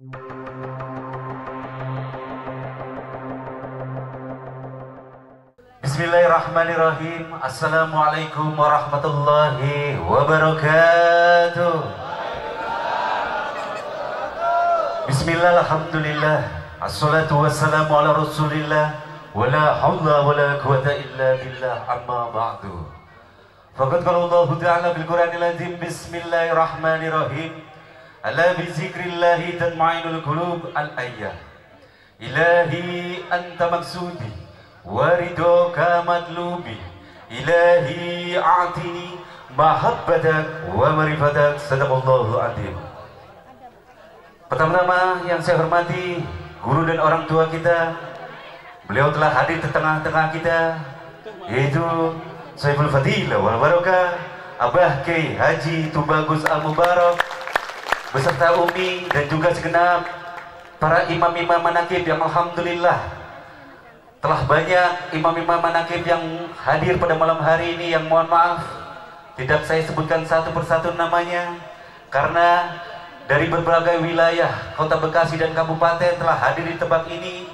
Bismillahirrahmanirrahim. Assalamualaikum warahmatullahi wabarakatuh. Bismillah, alhamdulillah, assalatu wassalamu ala rasulillah, wala hawla wala quwata illa billah, amma ba'du. Faqad qala Allah Ta'ala bil Qur'anil Azim, bismillahirrahmanirrahim, ala bi zikrillahi tatma'innul qulub, al-ayah. Ilahi anta maksudi waridoka matlubi, ilahi a'tini mahabbatak wa marifatak, sadaqallahu adzim. Pertama-tama yang saya hormati guru dan orang tua kita, beliau telah hadir di tengah-tengah kita, yaitu Saiful Fadilah wal Barakah Abah Kiai Haji Tubagus Al Mubarak beserta Umi dan juga segenap para imam-imam manaqib yang alhamdulillah telah banyak imam-imam manaqib yang hadir pada malam hari ini, yang mohon maaf tidak saya sebutkan satu persatu namanya, karena dari berbagai wilayah Kota Bekasi dan Kabupaten telah hadir di tempat ini,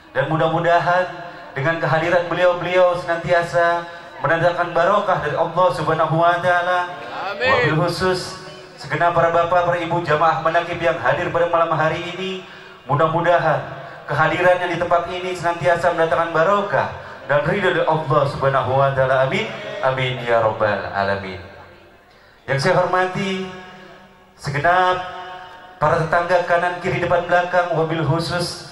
dan mudah-mudahan dengan kehadiran beliau-beliau senantiasa mendatangkan barokah dari Allah Subhanahu wa Ta'ala. Wabil khusus segenap para bapak, para ibu jamaah manaqib yang hadir pada malam hari ini, mudah-mudahan kehadirannya di tempat ini senantiasa mendatangkan barokah dan ridha dari Allah Subhanahu wa Ta'ala. Amin, amin ya rabbal alamin. Yang saya hormati segenap para tetangga kanan kiri depan belakang, wabil khusus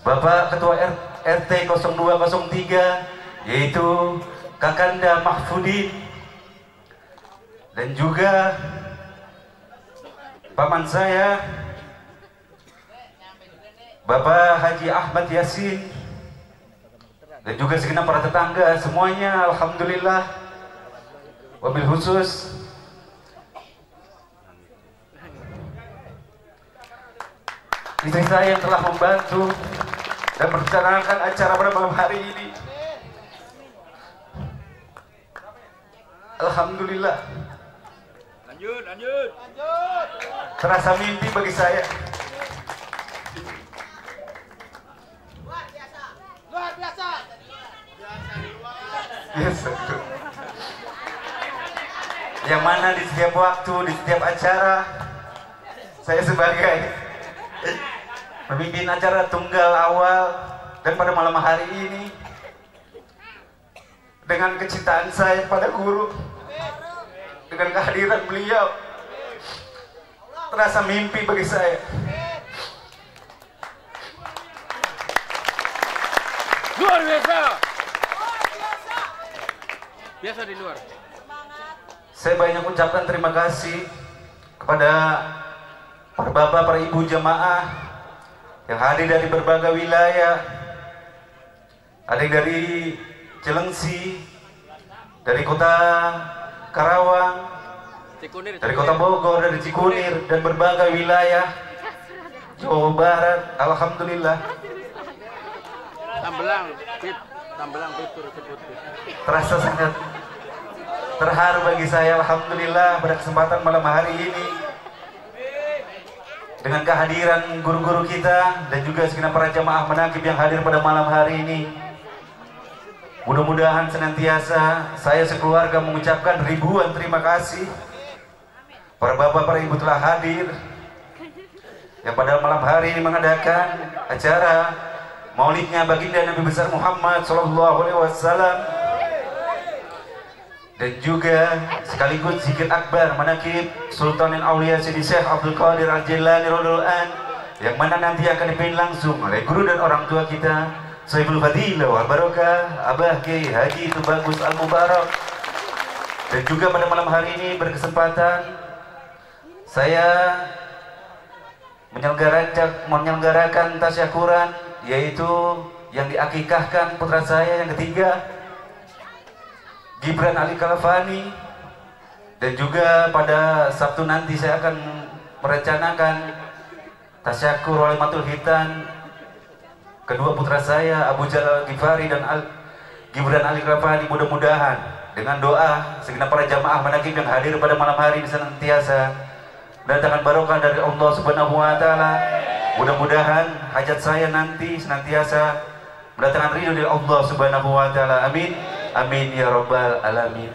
Bapak Ketua RT 0203 yaitu Kakanda Mahfudin, dan juga paman saya Bapak Haji Ahmad Yasin, dan juga segenap para tetangga semuanya, alhamdulillah. Wabil khusus istri saya yang telah membantu dan merencanakan acara pada malam hari ini. Alhamdulillah. Lanjut. Terasa mimpi bagi saya. Luar biasa. Yes, betul. Yang mana di setiap waktu, di setiap acara, saya sebagai pemimpin acara tunggal awal, dan pada malam hari ini dengan kecintaan saya pada guru, dengan kehadiran beliau, terasa mimpi bagi saya. Luar biasa. Biasa di luar. Saya banyak ucapkan terima kasih kepada para bapak, para ibu jamaah yang hadir dari berbagai wilayah. Ada yang dari Cilengsi, dari kota Karawang, dari kota Bogor, dari Cikunir, dan berbagai wilayah Jawa Barat. Alhamdulillah. Tambelang Pit. Terasa sangat terharu bagi saya, alhamdulillah, pada kesempatan malam hari ini dengan kehadiran guru-guru kita dan juga segenap para jamaah manaqib yang hadir pada malam hari ini. Mudah-mudahan senantiasa saya sekeluarga mengucapkan ribuan terima kasih. Para bapak, para ibu telah hadir yang pada malam hari ini mengadakan acara maulidnya baginda Nabi besar Muhammad SAW, dan juga sekaligus zikir akbar manaqib Sultanul Aulia Sidi Syekh Abdul Qadir Al-Jilani radhiyallahu an, yang mana nanti akan dipimpin langsung oleh guru dan orang tua kita Saiful Fadilah wal Barakah Abah Kiai Haji Tubagus Al Mubarak. Dan juga pada malam hari ini berkesempatan saya menyelenggarakan tasyakuran, yaitu yang diakikahkan putra saya yang ketiga Gibran Ali Kalafani, dan juga pada Sabtu nanti saya akan merencanakan tasyakur walimatul khitan kedua putra saya Abu Jalal Ghifari dan Gibran Ali Kalafani. Mudah-mudahan dengan doa segenap para jamaah manaqib yang hadir pada malam hari ini senantiasa mendatangkan barokah dari Allah Subhanahu wa Ta'ala, Mudah-mudahan hajat saya nanti senantiasa mendatangkan ridho dari Allah Subhanahu wa taala. Amin. Amin ya rabbal alamin.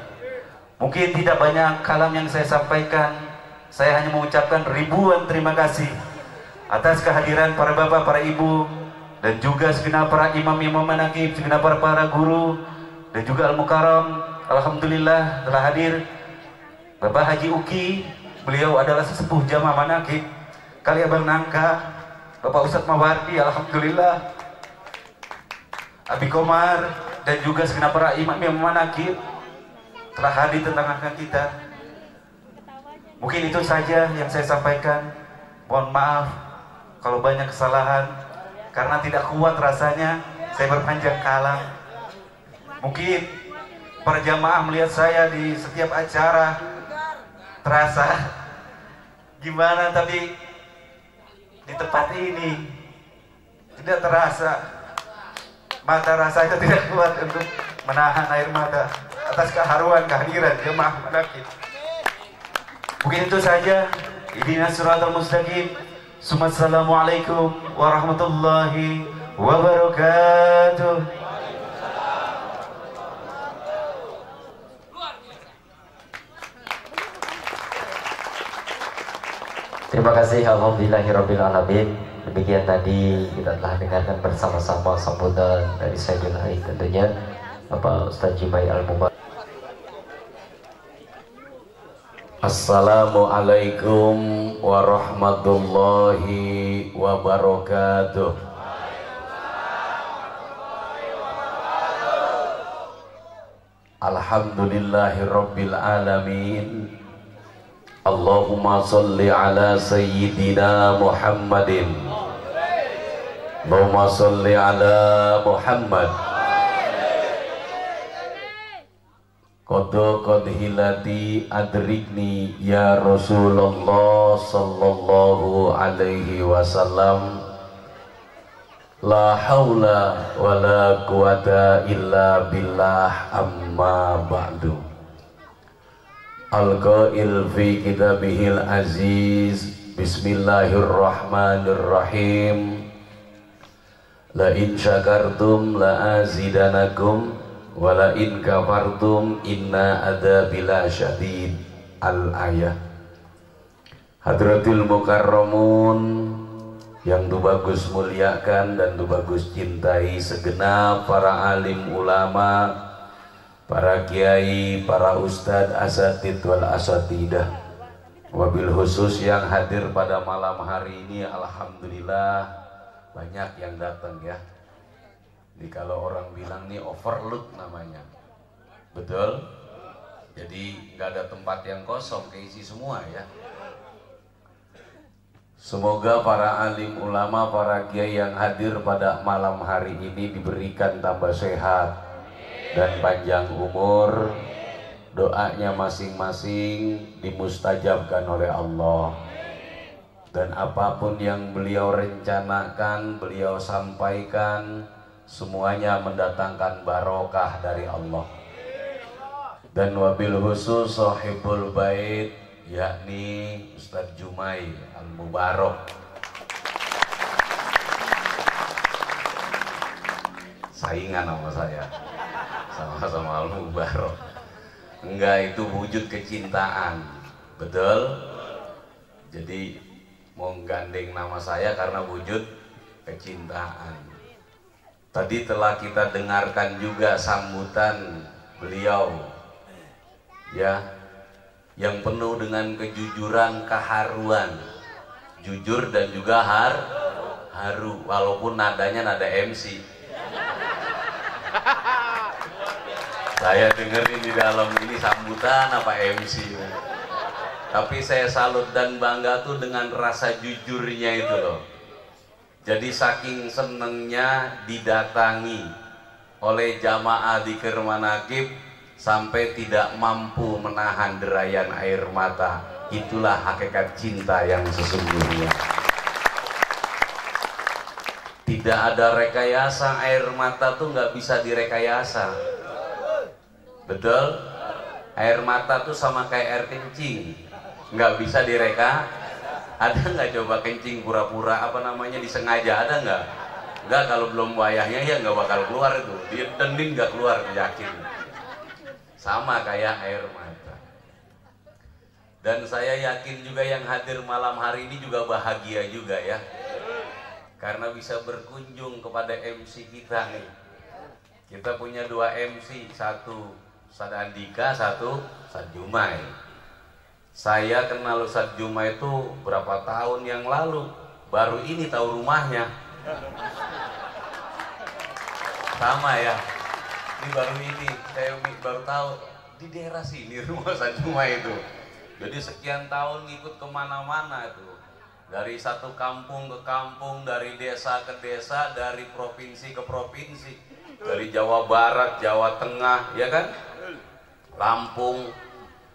Mungkin tidak banyak kalam yang saya sampaikan. Saya hanya mengucapkan ribuan terima kasih atas kehadiran para bapak, para ibu, dan juga segenap para imam-imam manaqib, segenap para guru, dan juga al-mukarram. Alhamdulillah telah hadir Bapak Haji Uki. Beliau adalah sesepuh jamaah manaqib Kali Abang Nangka. Bapak Ustadz Mawardi, alhamdulillah. Abi Komar dan juga segenap para imam-imam manaqib telah hadir tengah-tengah kita. Mungkin itu saja yang saya sampaikan. Mohon maaf kalau banyak kesalahan, karena tidak kuat rasanya saya berpanjang kalam. Mungkin para jamaah melihat saya di setiap acara terasa gimana, tapi di tempat ini tidak terasa. Mata rasanya tidak kuat untuk menahan air mata atas keharuan kehadiran jemaah manaqib. Mungkin itu saja. Ihdinas siratal mustaqim. Assalamualaikum warahmatullahi wabarakatuh. Terima kasih, alhamdulillahirabbil alamin. Demikian tadi kita telah dengarkan bersama-sama sambutan dari Sayyidul Aid tentunya Bapak Ustaz Jumai Al-Mubarak. Assalamualaikum warahmatullahi wabarakatuh. Alhamdulillahirabbil alamin. Allahumma salli ala sayyidina Muhammadin. Allahumma salli ala Muhammad. Qad hilati adrikni ya Rasulullah sallallahu alaihi wasallam. La haula wa la quwata illa billah, amma ba'du. Al-Qail fi kitabihil aziz, bismillahirrahmanirrahim. La in syakartum la azidanakum wa la in kafartum inna adzabil syadid. Al-ayah. Hadratil mukarramun yang bagus muliakan dan bagus cintai segenap para alim ulama, para kiai, para ustadz, asatid wal asatidah. Wabil khusus yang hadir pada malam hari ini, alhamdulillah banyak yang datang ya. Jadi kalau orang bilang nih overload namanya, betul? Jadi nggak ada tempat yang kosong, keisi semua ya. Semoga para alim ulama, para kiai yang hadir pada malam hari ini diberikan tambah sehat dan panjang umur, doanya masing-masing dimustajabkan oleh Allah, dan apapun yang beliau rencanakan, beliau sampaikan, semuanya mendatangkan barokah dari Allah. Dan wabil khusus sahibul bait, yakni Ustadz Jumai Al-Mubarak. Saingan sama saya, sama-sama Al-Mubarak. Enggak, itu wujud kecintaan, betul? Jadi mau gandeng nama saya karena wujud kecintaan. Tadi telah kita dengarkan juga sambutan beliau ya, yang penuh dengan kejujuran, keharuan, jujur dan juga haru, walaupun nadanya nada MC. Saya dengerin di dalam ini sambutan apa MC, tapi saya salut dan bangga tuh dengan rasa jujurnya itu loh. Jadi saking senengnya didatangi oleh jamaah di Manaqib sampai tidak mampu menahan derayan air mata. Itulah hakikat cinta yang sesungguhnya. Tidak ada rekayasa, air mata tuh nggak bisa direkayasa. Betul? Air mata tuh sama kayak air kencing, nggak bisa Ada nggak coba kencing pura-pura apa namanya disengaja, ada nggak? Nggak, kalau belum wayahnya ya nggak bakal keluar itu. Dia denin nggak keluar, yakin. Sama kayak air mata. Dan saya yakin juga yang hadir malam hari ini juga bahagia juga ya, karena bisa berkunjung kepada MC kita nih. Kita punya 2 MC, satu Ustaz Andika, satu Ustaz Jumai. Saya kenal Ustaz Jumai itu berapa tahun yang lalu, baru ini tahu rumahnya. Sama ya, ini baru ini saya baru tahu di daerah sini rumah Ustaz Jumai itu. Jadi sekian tahun ngikut kemana-mana itu, dari satu kampung ke kampung, dari desa ke desa, dari provinsi ke provinsi, dari Jawa Barat, Jawa Tengah, ya kan, Lampung,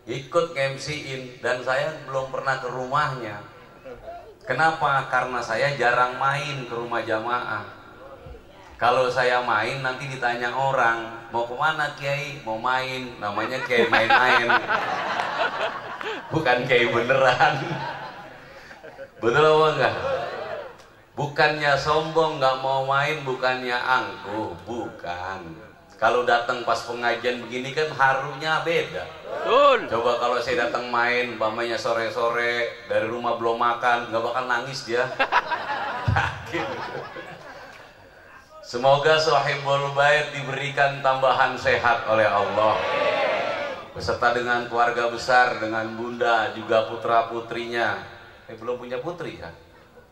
ikut MC-in, dan saya belum pernah ke rumahnya. Kenapa? Karena saya jarang main ke rumah jamaah. Kalau saya main nanti ditanya orang, mau kemana Kiai? Mau main, namanya Kiai main-main. Bukan Kiai beneran. Betul apa enggak? Bukannya sombong nggak mau main, bukannya angkuh, bukan. Kalau datang pas pengajian begini kan harunya beda. Betul. Coba kalau saya datang main, umpamanya sore-sore dari rumah belum makan, nggak bakal nangis dia. Yakin. Semoga Sohibul Bait diberikan tambahan sehat oleh Allah, beserta dengan keluarga besar, dengan bunda, juga putra putrinya. Belum punya putri kan?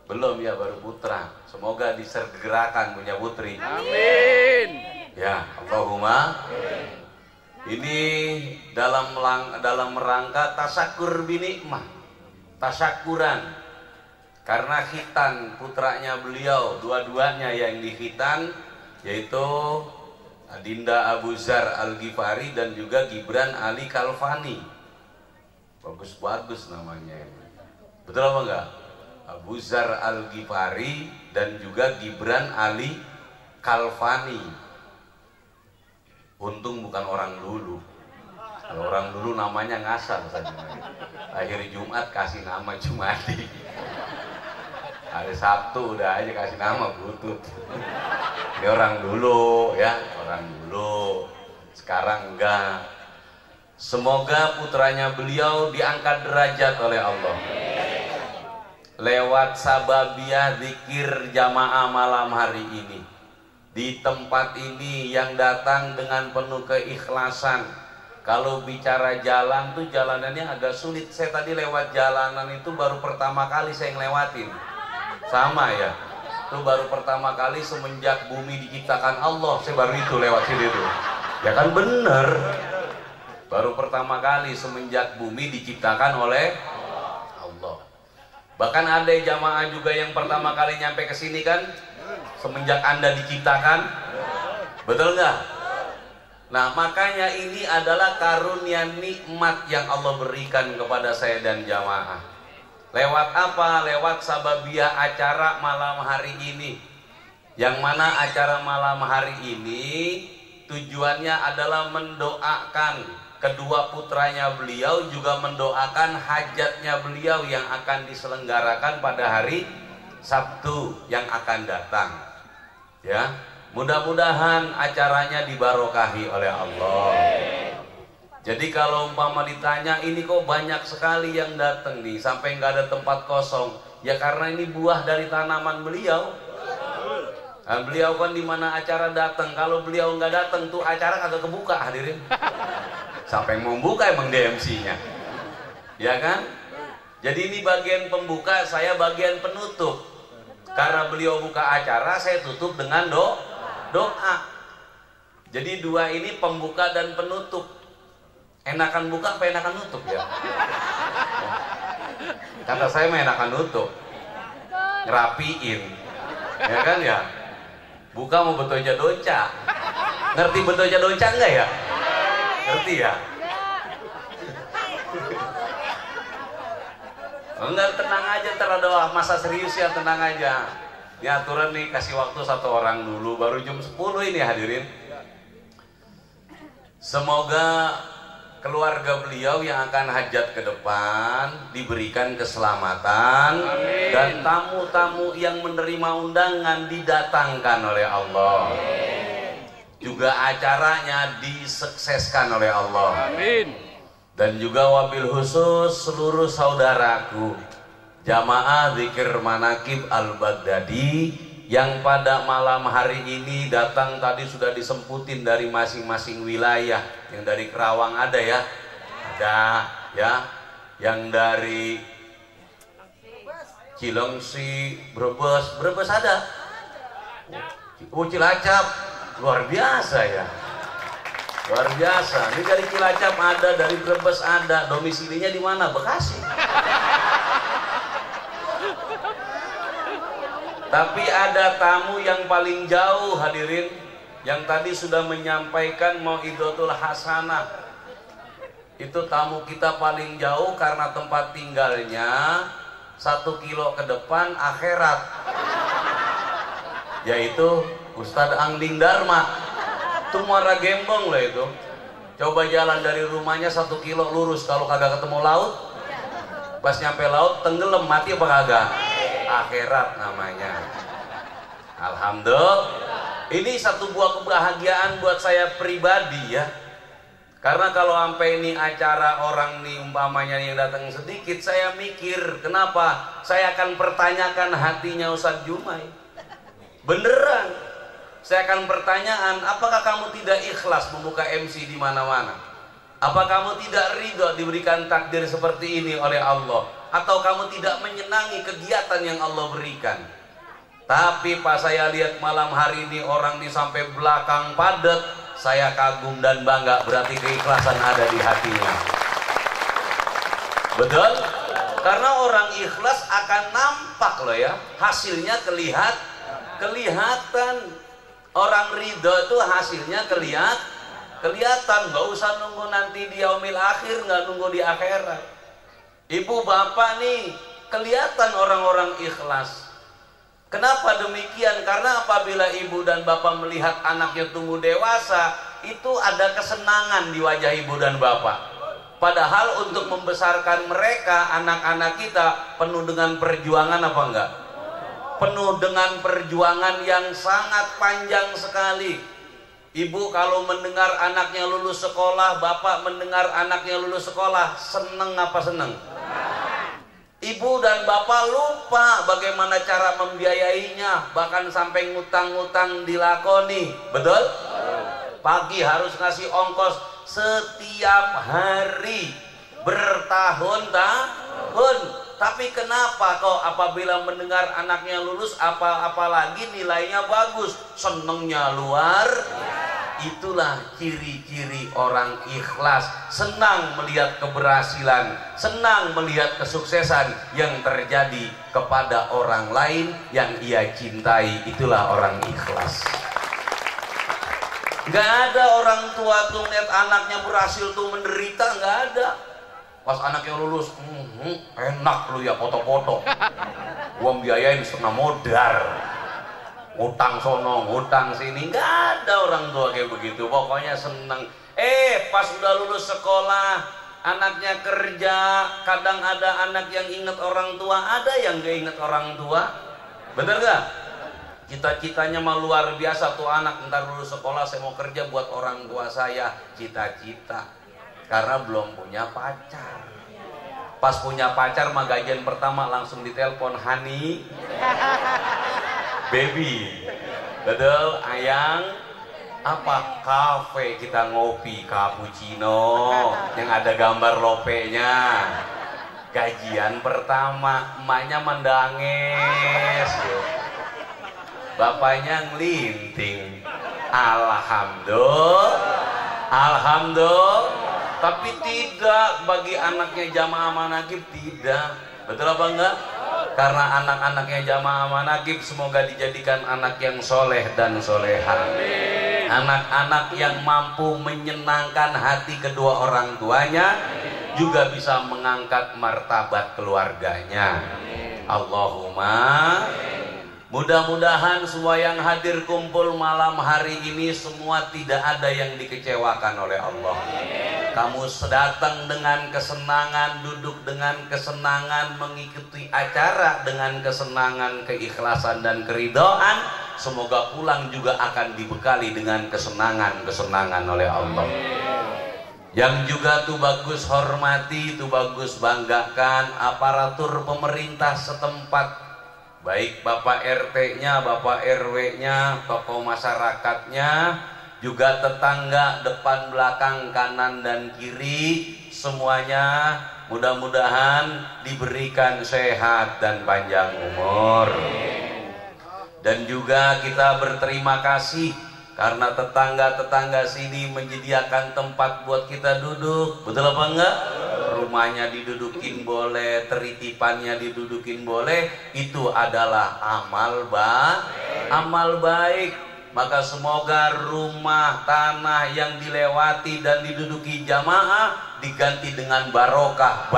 Belum ya, baru putra. Semoga disegerakan punya putri. Amin. Ya, Allahumma. Ini dalam rangka tasakur binikmah, tasyakuran. Karena khitan putranya beliau, dua-duanya yang dikhitan, yaitu Dinda Abu Zar Al-Ghifari dan juga Gibran Ali Kalfani. Bagus-bagus namanya. Betul apa enggak? Abu Zar Al-Ghifari dan juga Gibran Ali Kalfani. Untung bukan orang dulu. Kalau orang dulu namanya ngasal saja. Akhir Jumat kasih nama Jumadi. Hari Sabtu udah aja kasih nama Butut. Ini orang dulu ya, orang dulu. Sekarang enggak. Semoga putranya beliau diangkat derajat oleh Allah. Lewat sababiah zikir jamaah malam hari ini. Di tempat ini yang datang dengan penuh keikhlasan. Kalau bicara jalan tuh jalanannya agak sulit. Saya tadi lewat jalanan itu baru pertama kali saya ngelewatin. Sama ya, itu baru pertama kali semenjak bumi diciptakan Allah, saya baru itu lewat sini tuh. Ya kan bener, baru pertama kali semenjak bumi diciptakan oleh Allah. Bahkan ada jamaah juga yang pertama kali nyampe ke sini kan, semenjak Anda diciptakan, betul nggak? Nah makanya ini adalah karunia nikmat yang Allah berikan kepada saya dan jamaah. Lewat apa? Lewat sababiah acara malam hari ini. Yang mana acara malam hari ini tujuannya adalah mendoakan kedua putranya beliau, juga mendoakan hajatnya beliau yang akan diselenggarakan pada hari Sabtu yang akan datang. Ya, mudah-mudahan acaranya dibarokahi oleh Allah. Jadi kalau umpama ditanya ini kok banyak sekali yang datang nih sampai nggak ada tempat kosong, ya karena ini buah dari tanaman beliau. Nah, beliau kan di mana acara datang, kalau beliau nggak datang tuh acara kagak kebuka hadirin. Sampai mau buka emang DMC-nya, ya kan? Jadi ini bagian pembuka, saya bagian penutup. Karena beliau buka acara, saya tutup dengan doa. Jadi dua ini pembuka dan penutup. Enakan buka apa enakan nutup ya? Kata saya mah enakan nutup, ngerapiin, ya kan ya? Buka mau betoja donca, ngerti betoja donca enggak ya? Ngerti ya? Enggak, tenang aja, ntar ada masa serius ya, tenang aja. Ini aturan nih, kasih waktu 1 orang dulu, baru jam 10 ini hadirin. Semoga keluarga beliau yang akan hajat ke depan diberikan keselamatan. Amin. Dan tamu-tamu yang menerima undangan didatangkan oleh Allah. Amin. Juga acaranya disukseskan oleh Allah. Amin. Dan juga wabil khusus seluruh saudaraku jamaah zikir manakib Al-Baghdadi yang pada malam hari ini datang, tadi sudah disemputin dari masing-masing wilayah. Yang dari Kerawang ada ya, ada ya, yang dari Cilengsi, Brebes ada, Cilacap, luar biasa ya, luar biasa. Ini dari Cilacap ada, dari Brebes ada, domisilinya di mana? Bekasi. Tapi ada tamu yang paling jauh hadirin, yang tadi sudah menyampaikan mau'idotul hasanah. Itu tamu kita paling jauh karena tempat tinggalnya 1 kilo ke depan akhirat, yaitu Ustadz Angling Dharma. Itu Muara Gembong loh itu. Coba jalan dari rumahnya 1 kilo lurus, kalau kagak ketemu laut, pas nyampe laut tenggelam, mati apa kagak? Akhirat namanya. Alhamdulillah. Ini satu buah kebahagiaan buat saya pribadi ya. Karena kalau sampai ini acara orang nih umpamanya yang datang sedikit, saya mikir kenapa saya akan pertanyakan hatinya Ustadz Jumai. Beneran. Saya akan pertanyaan, apakah kamu tidak ikhlas membuka MC di mana-mana? Apa kamu tidak ridho diberikan takdir seperti ini oleh Allah? Atau kamu tidak menyenangi kegiatan yang Allah berikan? Tapi pas saya lihat malam hari ini orang ini sampai belakang padat, saya kagum dan bangga, berarti keikhlasan ada di hatinya. Betul? Karena orang ikhlas akan nampak loh ya, hasilnya kelihatan. Orang ridho itu hasilnya kelihatan, nggak usah nunggu nanti di yaumil akhir, nggak nunggu di akhirat. Ibu bapak nih kelihatan orang-orang ikhlas. Kenapa demikian? Karena apabila ibu dan bapak melihat anaknya tumbuh dewasa, itu ada kesenangan di wajah ibu dan bapak. Padahal untuk membesarkan mereka, anak-anak kita penuh dengan perjuangan apa enggak? Penuh dengan perjuangan yang sangat panjang sekali. Ibu kalau mendengar anaknya lulus sekolah, bapak mendengar anaknya lulus sekolah, seneng apa seneng? Ibu dan bapak lupa bagaimana cara membiayainya, bahkan sampai ngutang-ngutang dilakoni. Betul? Pagi harus ngasih ongkos setiap hari bertahun-tahun. Tapi kenapa kok apabila mendengar anaknya lulus, apalagi nilainya bagus, senengnya luar? Itulah ciri-ciri orang ikhlas, senang melihat keberhasilan, senang melihat kesuksesan yang terjadi kepada orang lain yang ia cintai. Itulah orang ikhlas. Gak ada orang tua tuh lihat anaknya berhasil tuh menderita, gak ada. Pas anaknya lulus, enak lu ya foto-foto, gua biayain setengah modal, ngutang sono, ngutang sini. Gak ada orang tua kayak begitu, pokoknya seneng. Pas udah lulus sekolah, anaknya kerja, kadang ada anak yang ingat orang tua, ada yang gak ingat orang tua. Bener gak? Cita-citanya mah luar biasa tuh anak, ntar lulus sekolah saya mau kerja buat orang tua saya, cita-cita. Karena belum punya pacar. Pas punya pacar mah gajian pertama langsung ditelepon, honey, baby, betul ayang, apa kafe kita ngopi cappuccino yang ada gambar lopenya. Gajian pertama emaknya mendanges, bapaknya ngelinting. Alhamdulillah. Tapi tidak bagi anaknya jamaah manaqib, tidak. Betul apa enggak? Karena anak-anaknya jamaah manaqib semoga dijadikan anak yang soleh dan soleha. Anak-anak yang mampu menyenangkan hati kedua orang tuanya, juga bisa mengangkat martabat keluarganya. Allahumma. Mudah-mudahan semua yang hadir kumpul malam hari ini semua tidak ada yang dikecewakan oleh Allah. Kamu datang dengan kesenangan, duduk dengan kesenangan, mengikuti acara dengan kesenangan, keikhlasan dan keridhaan. Semoga pulang juga akan dibekali dengan kesenangan-kesenangan oleh Allah. Yang juga tuh bagus hormati, tuh bagus banggakan aparatur pemerintah setempat, baik Bapak RT-nya, Bapak RW-nya, tokoh masyarakatnya, juga tetangga depan, belakang, kanan dan kiri, semuanya mudah-mudahan diberikan sehat dan panjang umur. Dan juga kita berterima kasih karena tetangga-tetangga sini menyediakan tempat buat kita duduk. Betul apa enggak? Rumahnya didudukin boleh, teritipannya didudukin boleh. Itu adalah amal baik. Maka semoga rumah tanah yang dilewati dan diduduki jamaah diganti dengan barokah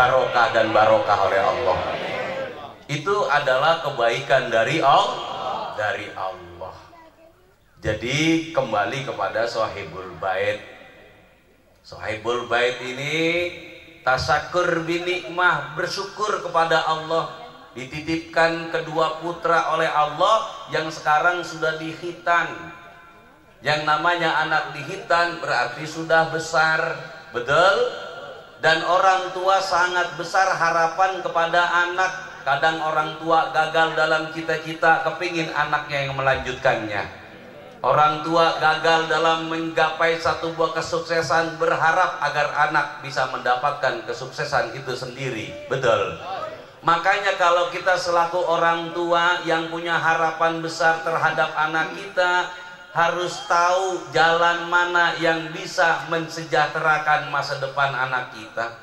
dan barokah oleh Allah. Itu adalah kebaikan dari Allah. Jadi kembali kepada Sohibul Bait. Sohibul Bait ini tasakur binikmah, bersyukur kepada Allah, dititipkan kedua putra oleh Allah yang sekarang sudah dihitan. Yang namanya anak dihitan berarti sudah besar, betul? Dan orang tua sangat besar harapan kepada anak. Kadang orang tua gagal dalam cita-cita, kepingin anaknya yang melanjutkannya. Orang tua gagal dalam menggapai satu buah kesuksesan, berharap agar anak bisa mendapatkan kesuksesan itu sendiri. Betul? Makanya kalau kita selaku orang tua yang punya harapan besar terhadap anak kita, harus tahu jalan mana yang bisa mensejahterakan masa depan anak kita.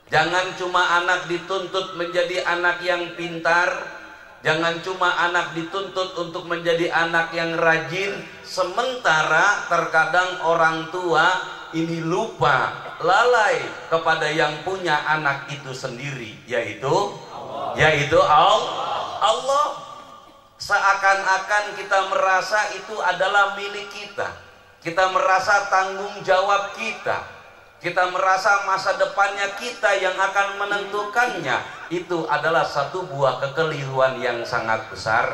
Jangan cuma anak dituntut menjadi anak yang pintar, jangan cuma anak dituntut untuk menjadi anak yang rajin, sementara terkadang orang tua ini lupa, lalai kepada yang punya anak itu sendiri, yaitu Allah. Seakan-akan kita merasa itu adalah milik kita. Kita merasa tanggung jawab kita. Kita merasa masa depannya kita yang akan menentukannya. Itu adalah satu buah kekeliruan yang sangat besar.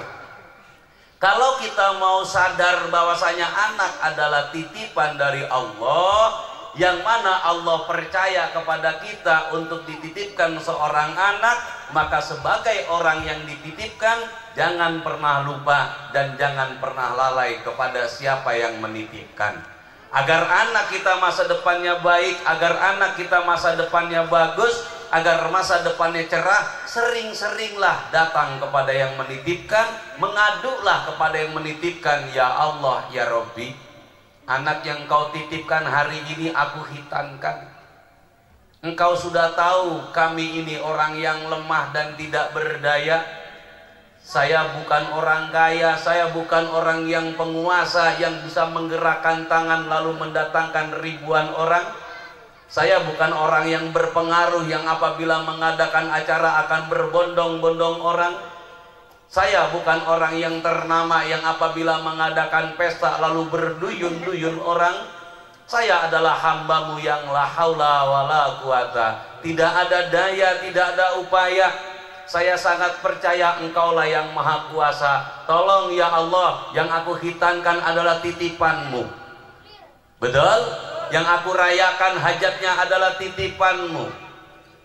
Kalau kita mau sadar bahwasanya anak adalah titipan dari Allah, yang mana Allah percaya kepada kita untuk dititipkan seorang anak, maka sebagai orang yang dititipkan, jangan pernah lupa dan jangan pernah lalai kepada siapa yang menitipkan. Agar anak kita masa depannya baik, agar anak kita masa depannya bagus, agar masa depannya cerah, sering-seringlah datang kepada yang menitipkan, mengadulah kepada yang menitipkan. Ya Allah, ya Rabbi, anak yang kau titipkan hari ini aku hitankan. Engkau sudah tahu kami ini orang yang lemah dan tidak berdaya. Saya bukan orang kaya, saya bukan orang yang penguasa yang bisa menggerakkan tangan lalu mendatangkan ribuan orang. Saya bukan orang yang berpengaruh yang apabila mengadakan acara akan berbondong-bondong orang. Saya bukan orang yang ternama yang apabila mengadakan pesta lalu berduyun-duyun orang. Saya adalah hambamu yang la haula wala quwata. Tidak ada daya, tidak ada upaya. Saya sangat percaya Engkaulah yang maha kuasa. Tolong ya Allah, yang aku hitankan adalah titipanmu. Betul? Yang aku rayakan hajatnya adalah titipanmu.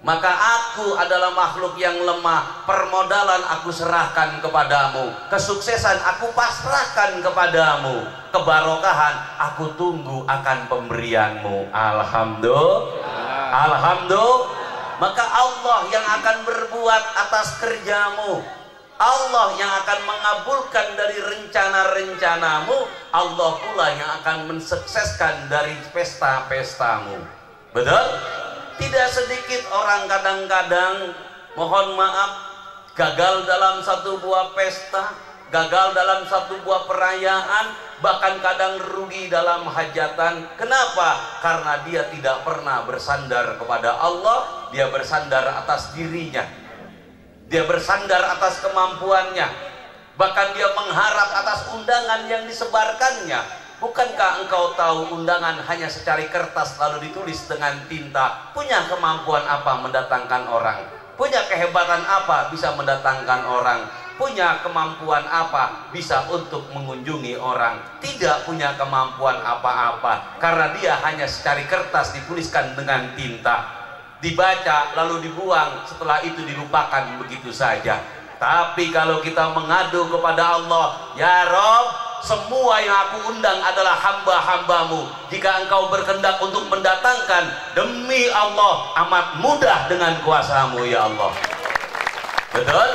Maka aku adalah makhluk yang lemah. Permodalan aku serahkan kepadamu. Kesuksesan aku pasrahkan kepadamu. Kebarokahan aku tunggu akan pemberianmu. Alhamdulillah. Maka Allah yang akan berbuat atas kerjamu, Allah yang akan mengabulkan dari rencana-rencanamu, Allah pula yang akan mensukseskan dari pesta-pestamu. Betul? Tidak sedikit orang kadang-kadang, mohon maaf, gagal dalam satu buah pesta, gagal dalam satu buah perayaan, bahkan kadang rugi dalam hajatan. Kenapa? Karena dia tidak pernah bersandar kepada Allah. Dia bersandar atas dirinya, dia bersandar atas kemampuannya. Bahkan dia mengharap atas undangan yang disebarkannya. Bukankah engkau tahu undangan hanya secari kertas lalu ditulis dengan tinta? Punya kemampuan apa mendatangkan orang? Punya kehebatan apa bisa mendatangkan orang? Punya kemampuan apa bisa untuk mengunjungi orang? Tidak punya kemampuan apa-apa, karena dia hanya secari kertas dituliskan dengan tinta, dibaca lalu dibuang, setelah itu dilupakan begitu saja. Tapi kalau kita mengadu kepada Allah, ya Rob, semua yang aku undang adalah hamba-hambamu. Jika engkau berkehendak untuk mendatangkan, demi Allah amat mudah dengan kuasamu ya Allah. Betul?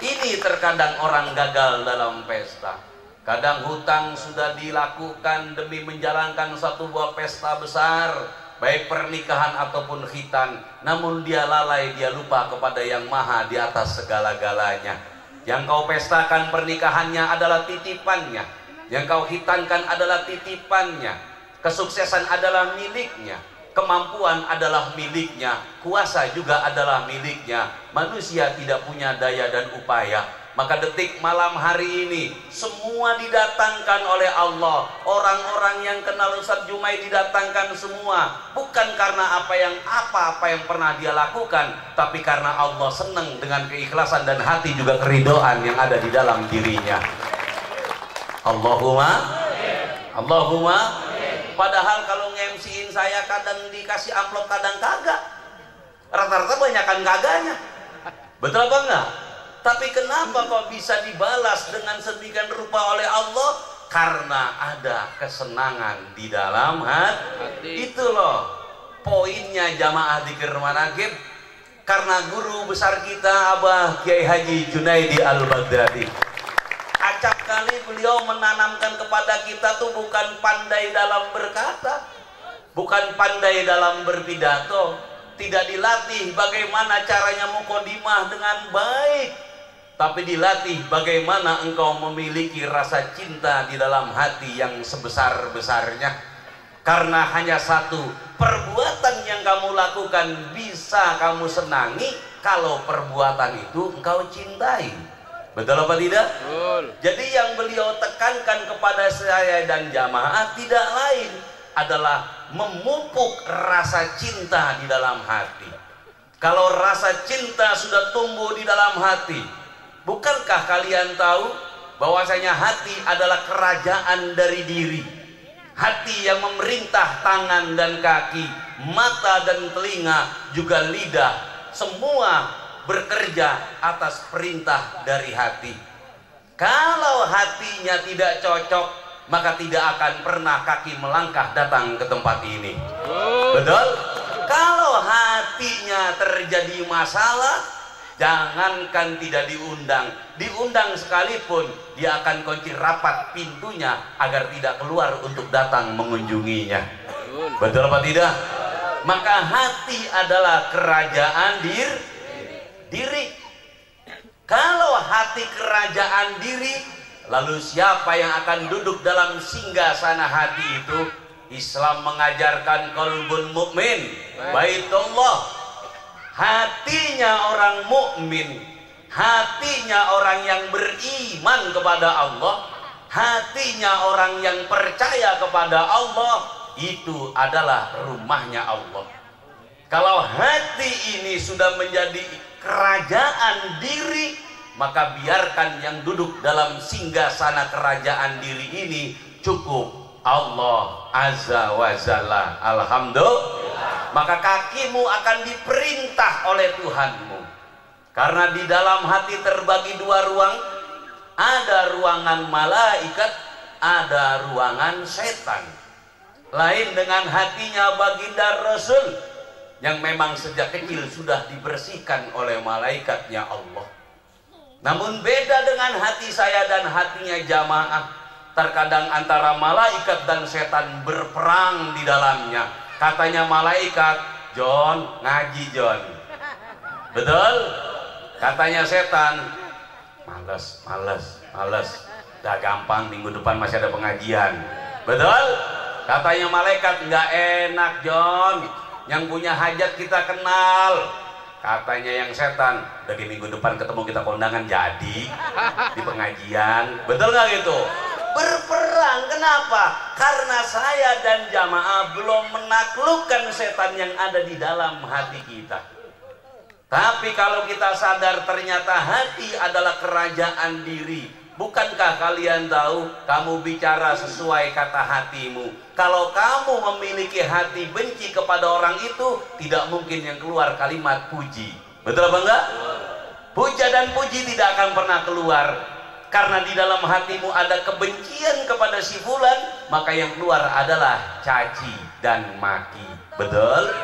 Ini terkadang orang gagal dalam pesta. Kadang hutang sudah dilakukan demi menjalankan satu buah pesta besar, baik pernikahan ataupun khitan, namun dia lalai, dia lupa kepada yang maha di atas segala-galanya. Yang kau pestakan pernikahannya adalah titipannya, yang kau hitankan adalah titipannya. Kesuksesan adalah miliknya, kemampuan adalah miliknya, kuasa juga adalah miliknya. Manusia tidak punya daya dan upaya. Maka detik malam hari ini semua didatangkan oleh Allah. Orang-orang yang kenal Ustadz Jumai didatangkan semua, bukan karena apa yang pernah dia lakukan, tapi karena Allah senang dengan keikhlasan dan hati juga keridoan yang ada di dalam dirinya. Allahumma padahal kalau nge-MC-in saya kadang dikasih amplop kadang kagak, rata-rata banyakan kagaknya. Betul apa enggak? Tapi kenapa kok bisa dibalas dengan sedemikian rupa oleh Allah? Karena ada kesenangan di dalam hati. Itu loh poinnya jamaah dzikir manaqib. Karena guru besar kita Abah Kiai Haji Junaidi Al-Baghdadi, acap kali beliau menanamkan kepada kita tuh bukan pandai dalam berkata, bukan pandai dalam berpidato, tidak dilatih bagaimana caranya mukodimah dengan baik, tapi dilatih bagaimana engkau memiliki rasa cinta di dalam hati yang sebesar-besarnya. Karena hanya satu perbuatan yang kamu lakukan bisa kamu senangi kalau perbuatan itu engkau cintai. Betul apa tidak? Betul. Jadi yang beliau tekankan kepada saya dan jamaah tidak lain adalah memupuk rasa cinta di dalam hati. Kalau rasa cinta sudah tumbuh di dalam hati, bukankah kalian tahu bahwasanya hati adalah kerajaan dari diri? Hati yang memerintah tangan dan kaki, mata dan telinga, juga lidah, semua bekerja atas perintah dari hati. Kalau hatinya tidak cocok, maka tidak akan pernah kaki melangkah datang ke tempat ini. Betul? Kalau hatinya terjadi masalah, jangankan tidak diundang sekalipun, dia akan kunci rapat pintunya agar tidak keluar untuk datang mengunjunginya. Betul apa tidak? Maka hati adalah kerajaan diri. Kalau hati kerajaan diri, lalu siapa yang akan duduk dalam singgasana hati itu? Islam mengajarkan qalbun mukmin baitullah. Hatinya orang mukmin, hatinya orang yang beriman kepada Allah, hatinya orang yang percaya kepada Allah, itu adalah rumahnya Allah. Kalau hati ini sudah menjadi kerajaan diri, maka biarkan yang duduk dalam singgasana kerajaan diri ini cukup Allah Azza wa Jalla. Alhamdulillah. Maka kakimu akan diperintah oleh Tuhanmu. Karena di dalam hati terbagi dua ruang. Ada ruangan malaikat, ada ruangan setan. Lain dengan hatinya baginda Rasul, yang memang sejak kecil sudah dibersihkan oleh malaikatnya Allah. Namun beda dengan hati saya dan hatinya jamaah. Terkadang antara malaikat dan setan berperang di dalamnya. Katanya malaikat, John, ngaji John. Betul? Katanya setan, males. Udah gampang, minggu depan masih ada pengajian. Betul? Katanya malaikat, nggak enak John. Yang punya hajat kita kenal. Katanya yang setan, dari minggu depan ketemu kita kondangan jadi di pengajian. Betul nggak gitu? Berperang, kenapa? Karena saya dan jamaah belum menaklukkan setan yang ada di dalam hati kita. Tapi kalau kita sadar ternyata hati adalah kerajaan diri. Bukankah kalian tahu kamu bicara sesuai kata hatimu? Kalau kamu memiliki hati benci kepada orang itu, tidak mungkin yang keluar kalimat puji. Betul apa enggak? Puja dan puji tidak akan pernah keluar. Karena di dalam hatimu ada kebencian kepada si fulan, maka yang keluar adalah caci dan maki. Betul?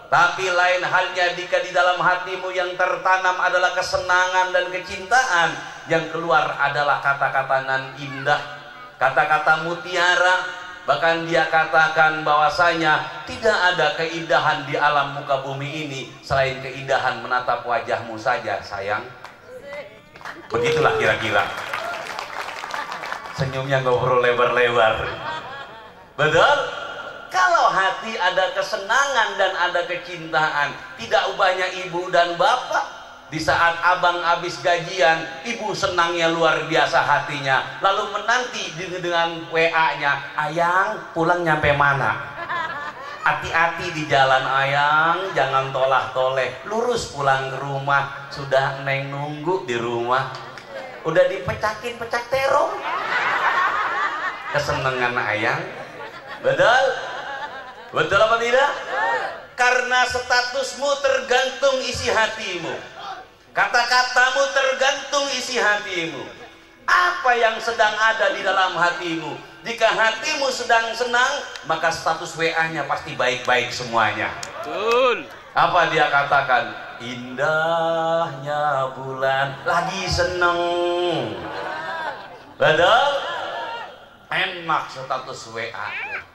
Tapi lain halnya jika di dalam hatimu yang tertanam adalah kesenangan dan kecintaan, yang keluar adalah kata-kata nan indah, kata-kata mutiara. Bahkan dia katakan bahwasanya tidak ada keindahan di alam muka bumi ini selain keindahan menatap wajahmu saja, sayang. Begitulah kira-kira. Senyumnya ngobrol lebar-lebar. Betul? Kalau hati ada kesenangan dan ada kecintaan, tidak ubahnya ibu dan bapak. Di saat abang habis gajian, ibu senangnya luar biasa hatinya. Lalu menanti dengan WA-nya, "Ayang, pulang nyampe mana?" "Hati-hati di jalan, Ayang, jangan tolah-toleh, lurus pulang ke rumah. Sudah Neng nunggu di rumah. Udah dipecakin pecak terong." Kesenangan Ayang. Betul? Betul apa tidak? Karena statusmu tergantung isi hatimu, kata-katamu tergantung isi hatimu. Apa yang sedang ada di dalam hatimu? Jika hatimu sedang senang, maka status WA-nya pasti baik-baik semuanya. Betul. Apa dia katakan? Indahnya bulan, lagi seneng. Betul? Enak status WA-nya.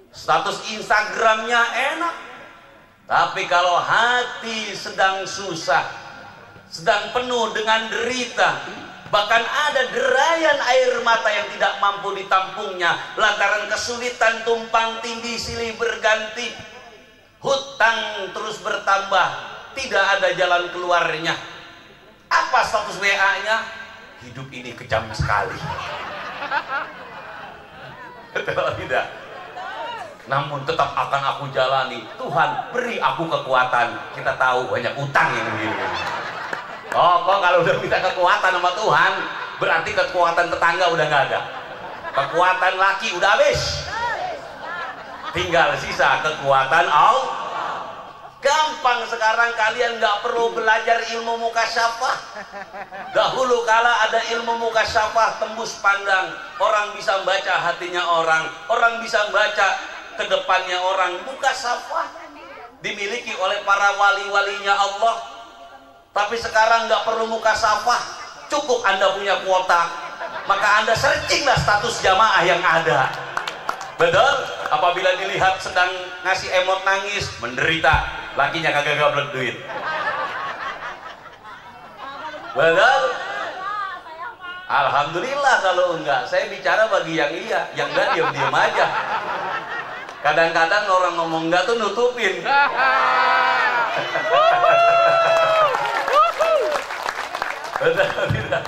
Status Instagramnya enak. Tapi kalau hati sedang susah, sedang penuh dengan derita, bahkan ada derayan air mata yang tidak mampu ditampungnya lantaran kesulitan tumpang tindih silih berganti, hutang terus bertambah, tidak ada jalan keluarnya. Apa status WA-nya? Hidup ini kejam sekali. Betul tidak? Namun tetap akan aku jalani. Tuhan, beri aku kekuatan. Kita tahu banyak utang yang begini. Oh, kok kalau udah minta kekuatan sama Tuhan, berarti kekuatan tetangga udah nggak ada. Kekuatan laki udah habis. Tinggal sisa kekuatan Allah. Gampang sekarang, kalian nggak perlu belajar ilmu mukasyafah. Dahulu kala ada ilmu mukasyafah tembus pandang. Orang bisa baca hatinya orang bisa baca ke depannya orang. Mukasyafah dimiliki oleh para wali-walinya Allah. Tapi sekarang nggak perlu mukasyafah, cukup Anda punya kuota, maka Anda searchinglah status jamaah yang ada. Betul? Apabila dilihat sedang ngasih emot nangis, menderita, lakinya kagak gablek duit. Betul? Alhamdulillah kalau enggak. Saya bicara bagi yang iya, yang enggak diam-diam aja. Kadang-kadang orang ngomong enggak tuh nutupin. Betul tidak?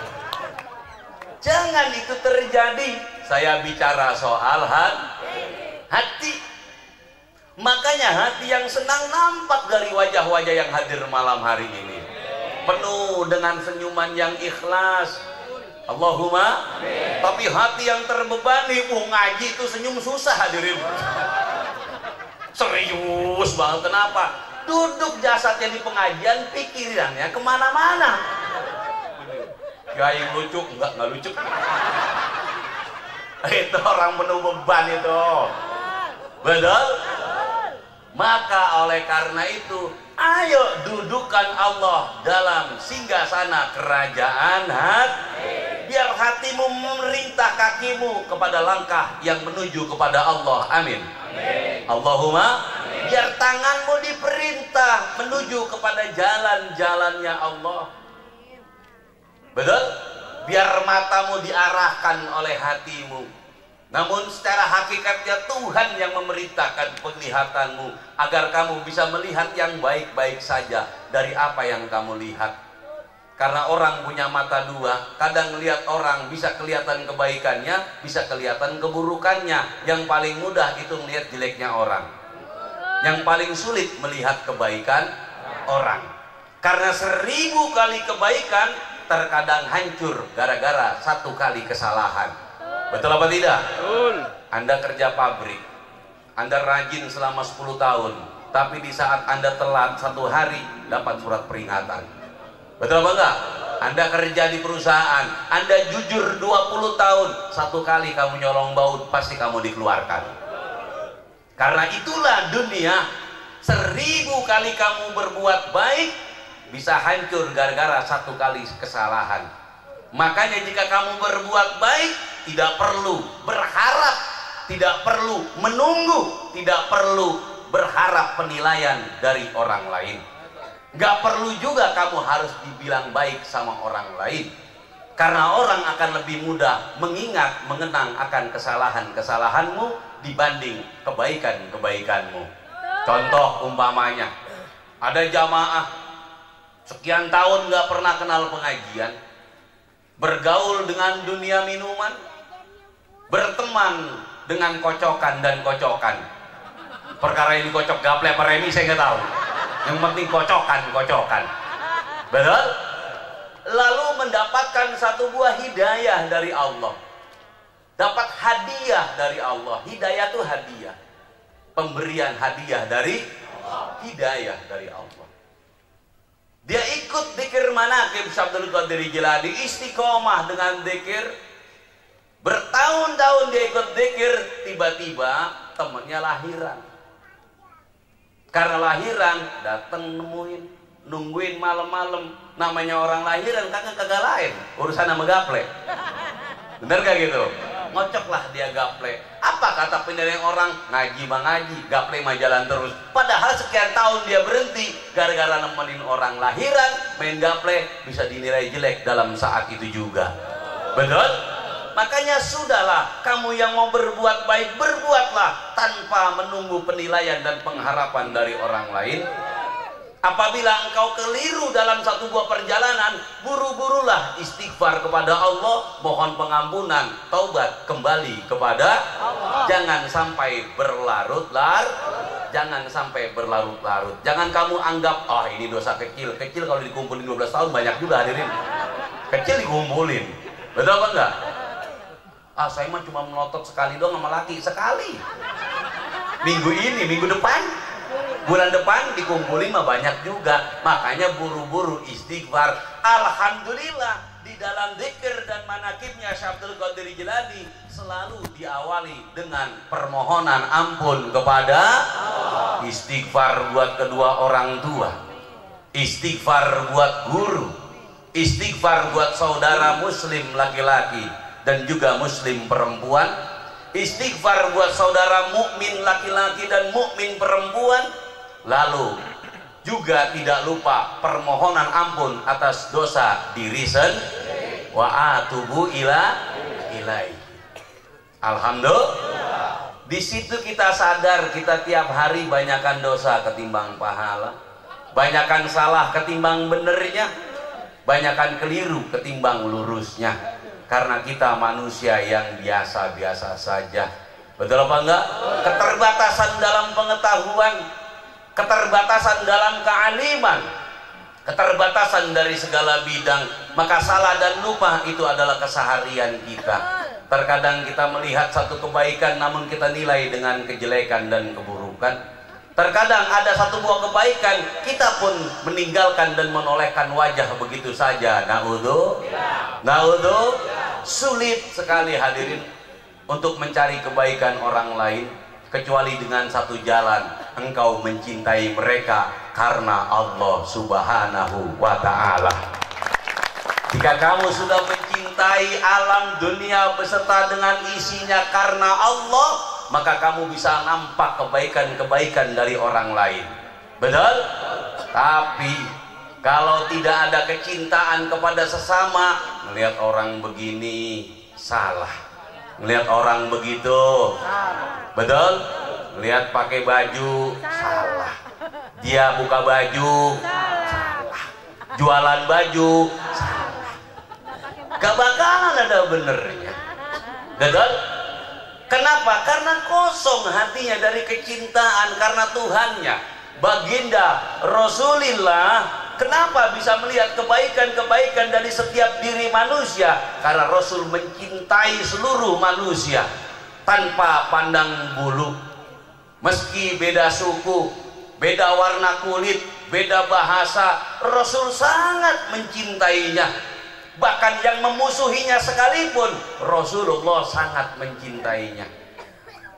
Jangan itu terjadi. Saya bicara soal hati. Makanya hati yang senang nampak dari wajah-wajah yang hadir malam hari ini. Penuh dengan senyuman yang ikhlas. Allahumma. Tapi hati yang terbebani, ngaji itu senyum susah hadirin. Serius banget. Kenapa? Duduk jasadnya di pengajian, pikirannya kemana-mana. Gaya lucu, enggak lucu. Itu orang penuh beban itu. Betul? Maka oleh karena itu, ayo dudukan Allah dalam singgasana kerajaan hati. Biar hatimu memerintah kakimu kepada langkah yang menuju kepada Allah. Amin. Allahumma. Biar tanganmu diperintah menuju kepada jalan-jalannya Allah. Betul? Biar matamu diarahkan oleh hatimu. Namun secara hakikatnya Tuhan yang memerintahkan penglihatanmu agar kamu bisa melihat yang baik-baik saja dari apa yang kamu lihat. Karena orang punya mata dua, kadang melihat orang bisa kelihatan kebaikannya, bisa kelihatan keburukannya. Yang paling mudah itu melihat jeleknya orang. Yang paling sulit melihat kebaikan orang. Karena 1000 kali kebaikan terkadang hancur gara-gara 1 kali kesalahan. Betul apa tidak? Betul. Anda kerja pabrik, Anda rajin selama 10 tahun, tapi di saat Anda telat 1 hari dapat surat peringatan. Betul apa enggak? Anda kerja di perusahaan, Anda jujur 20 tahun, 1 kali kamu nyolong baut pasti kamu dikeluarkan. Karena itulah dunia, 1000 kali kamu berbuat baik bisa hancur gara-gara 1 kali kesalahan. Makanya jika kamu berbuat baik, tidak perlu berharap, tidak perlu menunggu, tidak perlu berharap penilaian dari orang lain. Gak perlu juga kamu harus dibilang baik sama orang lain. Karena orang akan lebih mudah mengingat, mengenang akan kesalahan-kesalahanmu dibanding kebaikan-kebaikanmu. Contoh umpamanya, ada jamaah sekian tahun gak pernah kenal pengajian, bergaul dengan dunia minuman, berteman dengan kocokan dan kocokan. Perkara ini kocok gaple apa remi saya nggak tahu. Yang penting kocokan. Betul? Lalu mendapatkan satu buah hidayah dari Allah. Dapat hadiah dari Allah. Hidayah itu hadiah. Pemberian hadiah dari hidayah dari Allah. Dia ikut dzikir manaqib Abdul Qadir Jilani, istiqomah dengan dzikir. Bertahun-tahun dia ikut dzikir, tiba-tiba temannya lahiran. Karena lahiran datang nungguin malam-malam. Namanya orang lahiran kagak lain, urusan sama gaple. Bener gak gitu? Ngocoklah dia gaple. Apa kata penilaian orang? Ngaji mah ngaji, gaple mah jalan terus. Padahal sekian tahun dia berhenti gara-gara nemenin orang lahiran, main gaple bisa dinilai jelek dalam saat itu juga. Betul? Makanya sudahlah, kamu yang mau berbuat baik, berbuatlah tanpa menunggu penilaian dan pengharapan dari orang lain. Apabila engkau keliru dalam satu buah perjalanan, buru-burulah istighfar kepada Allah, mohon pengampunan, taubat, kembali kepada Allah. Jangan sampai berlarut-larut. Jangan sampai berlarut-larut. Jangan kamu anggap, oh ini dosa kecil. Kecil kalau dikumpulin 12 tahun banyak juga hadirin. Kecil dikumpulin. Betul apa enggak? Ah, saya mah cuma melotot sekali doang sama laki. Sekali. Minggu ini, minggu depan, bulan depan dikumpulin mah banyak juga. Makanya buru-buru istighfar. Alhamdulillah di dalam zikir dan manakibnya Syekh Abdul Qadir Jilani selalu diawali dengan permohonan ampun kepada Allah. Istighfar buat kedua orang tua, istighfar buat guru, istighfar buat saudara muslim laki-laki dan juga muslim perempuan, istighfar buat saudara mukmin laki-laki dan mukmin perempuan. Lalu juga tidak lupa permohonan ampun atas dosa diri sendiri. Wa atubu ilai. Alhamdulillah. Di situ kita sadar kita tiap hari banyakkan dosa ketimbang pahala, banyakkan salah ketimbang benernya, banyakkan keliru ketimbang lurusnya. Karena kita manusia yang biasa-biasa saja. Betul apa enggak? Keterbatasan dalam pengetahuan, keterbatasan dalam kealiman, keterbatasan dari segala bidang. Maka salah dan lupa itu adalah keseharian kita. Terkadang kita melihat satu kebaikan namun kita nilai dengan kejelekan dan keburukan. Terkadang ada satu buah kebaikan kita pun meninggalkan dan menolehkan wajah begitu saja. Naudzu. Sulit sekali hadirin untuk mencari kebaikan orang lain kecuali dengan satu jalan, engkau mencintai mereka karena Allah Subhanahu wa Ta'ala. Jika kamu sudah mencintai alam dunia beserta dengan isinya karena Allah, maka kamu bisa nampak kebaikan-kebaikan dari orang lain. Betul? Tapi kalau tidak ada kecintaan kepada sesama, melihat orang begini salah, ngelihat orang begitu, betul? Ngelihat pakai baju, salah. Dia buka baju, salah. Jualan baju, salah. Gak bakalan ada benernya, betul? Kenapa? Karena kosong hatinya dari kecintaan karena Tuhannya. Baginda Rasulullah kenapa bisa melihat kebaikan-kebaikan dari setiap diri manusia? Karena Rasul mencintai seluruh manusia tanpa pandang bulu. Meski beda suku, beda warna kulit, beda bahasa, Rasul sangat mencintainya. Bahkan yang memusuhinya sekalipun Rasulullah sangat mencintainya.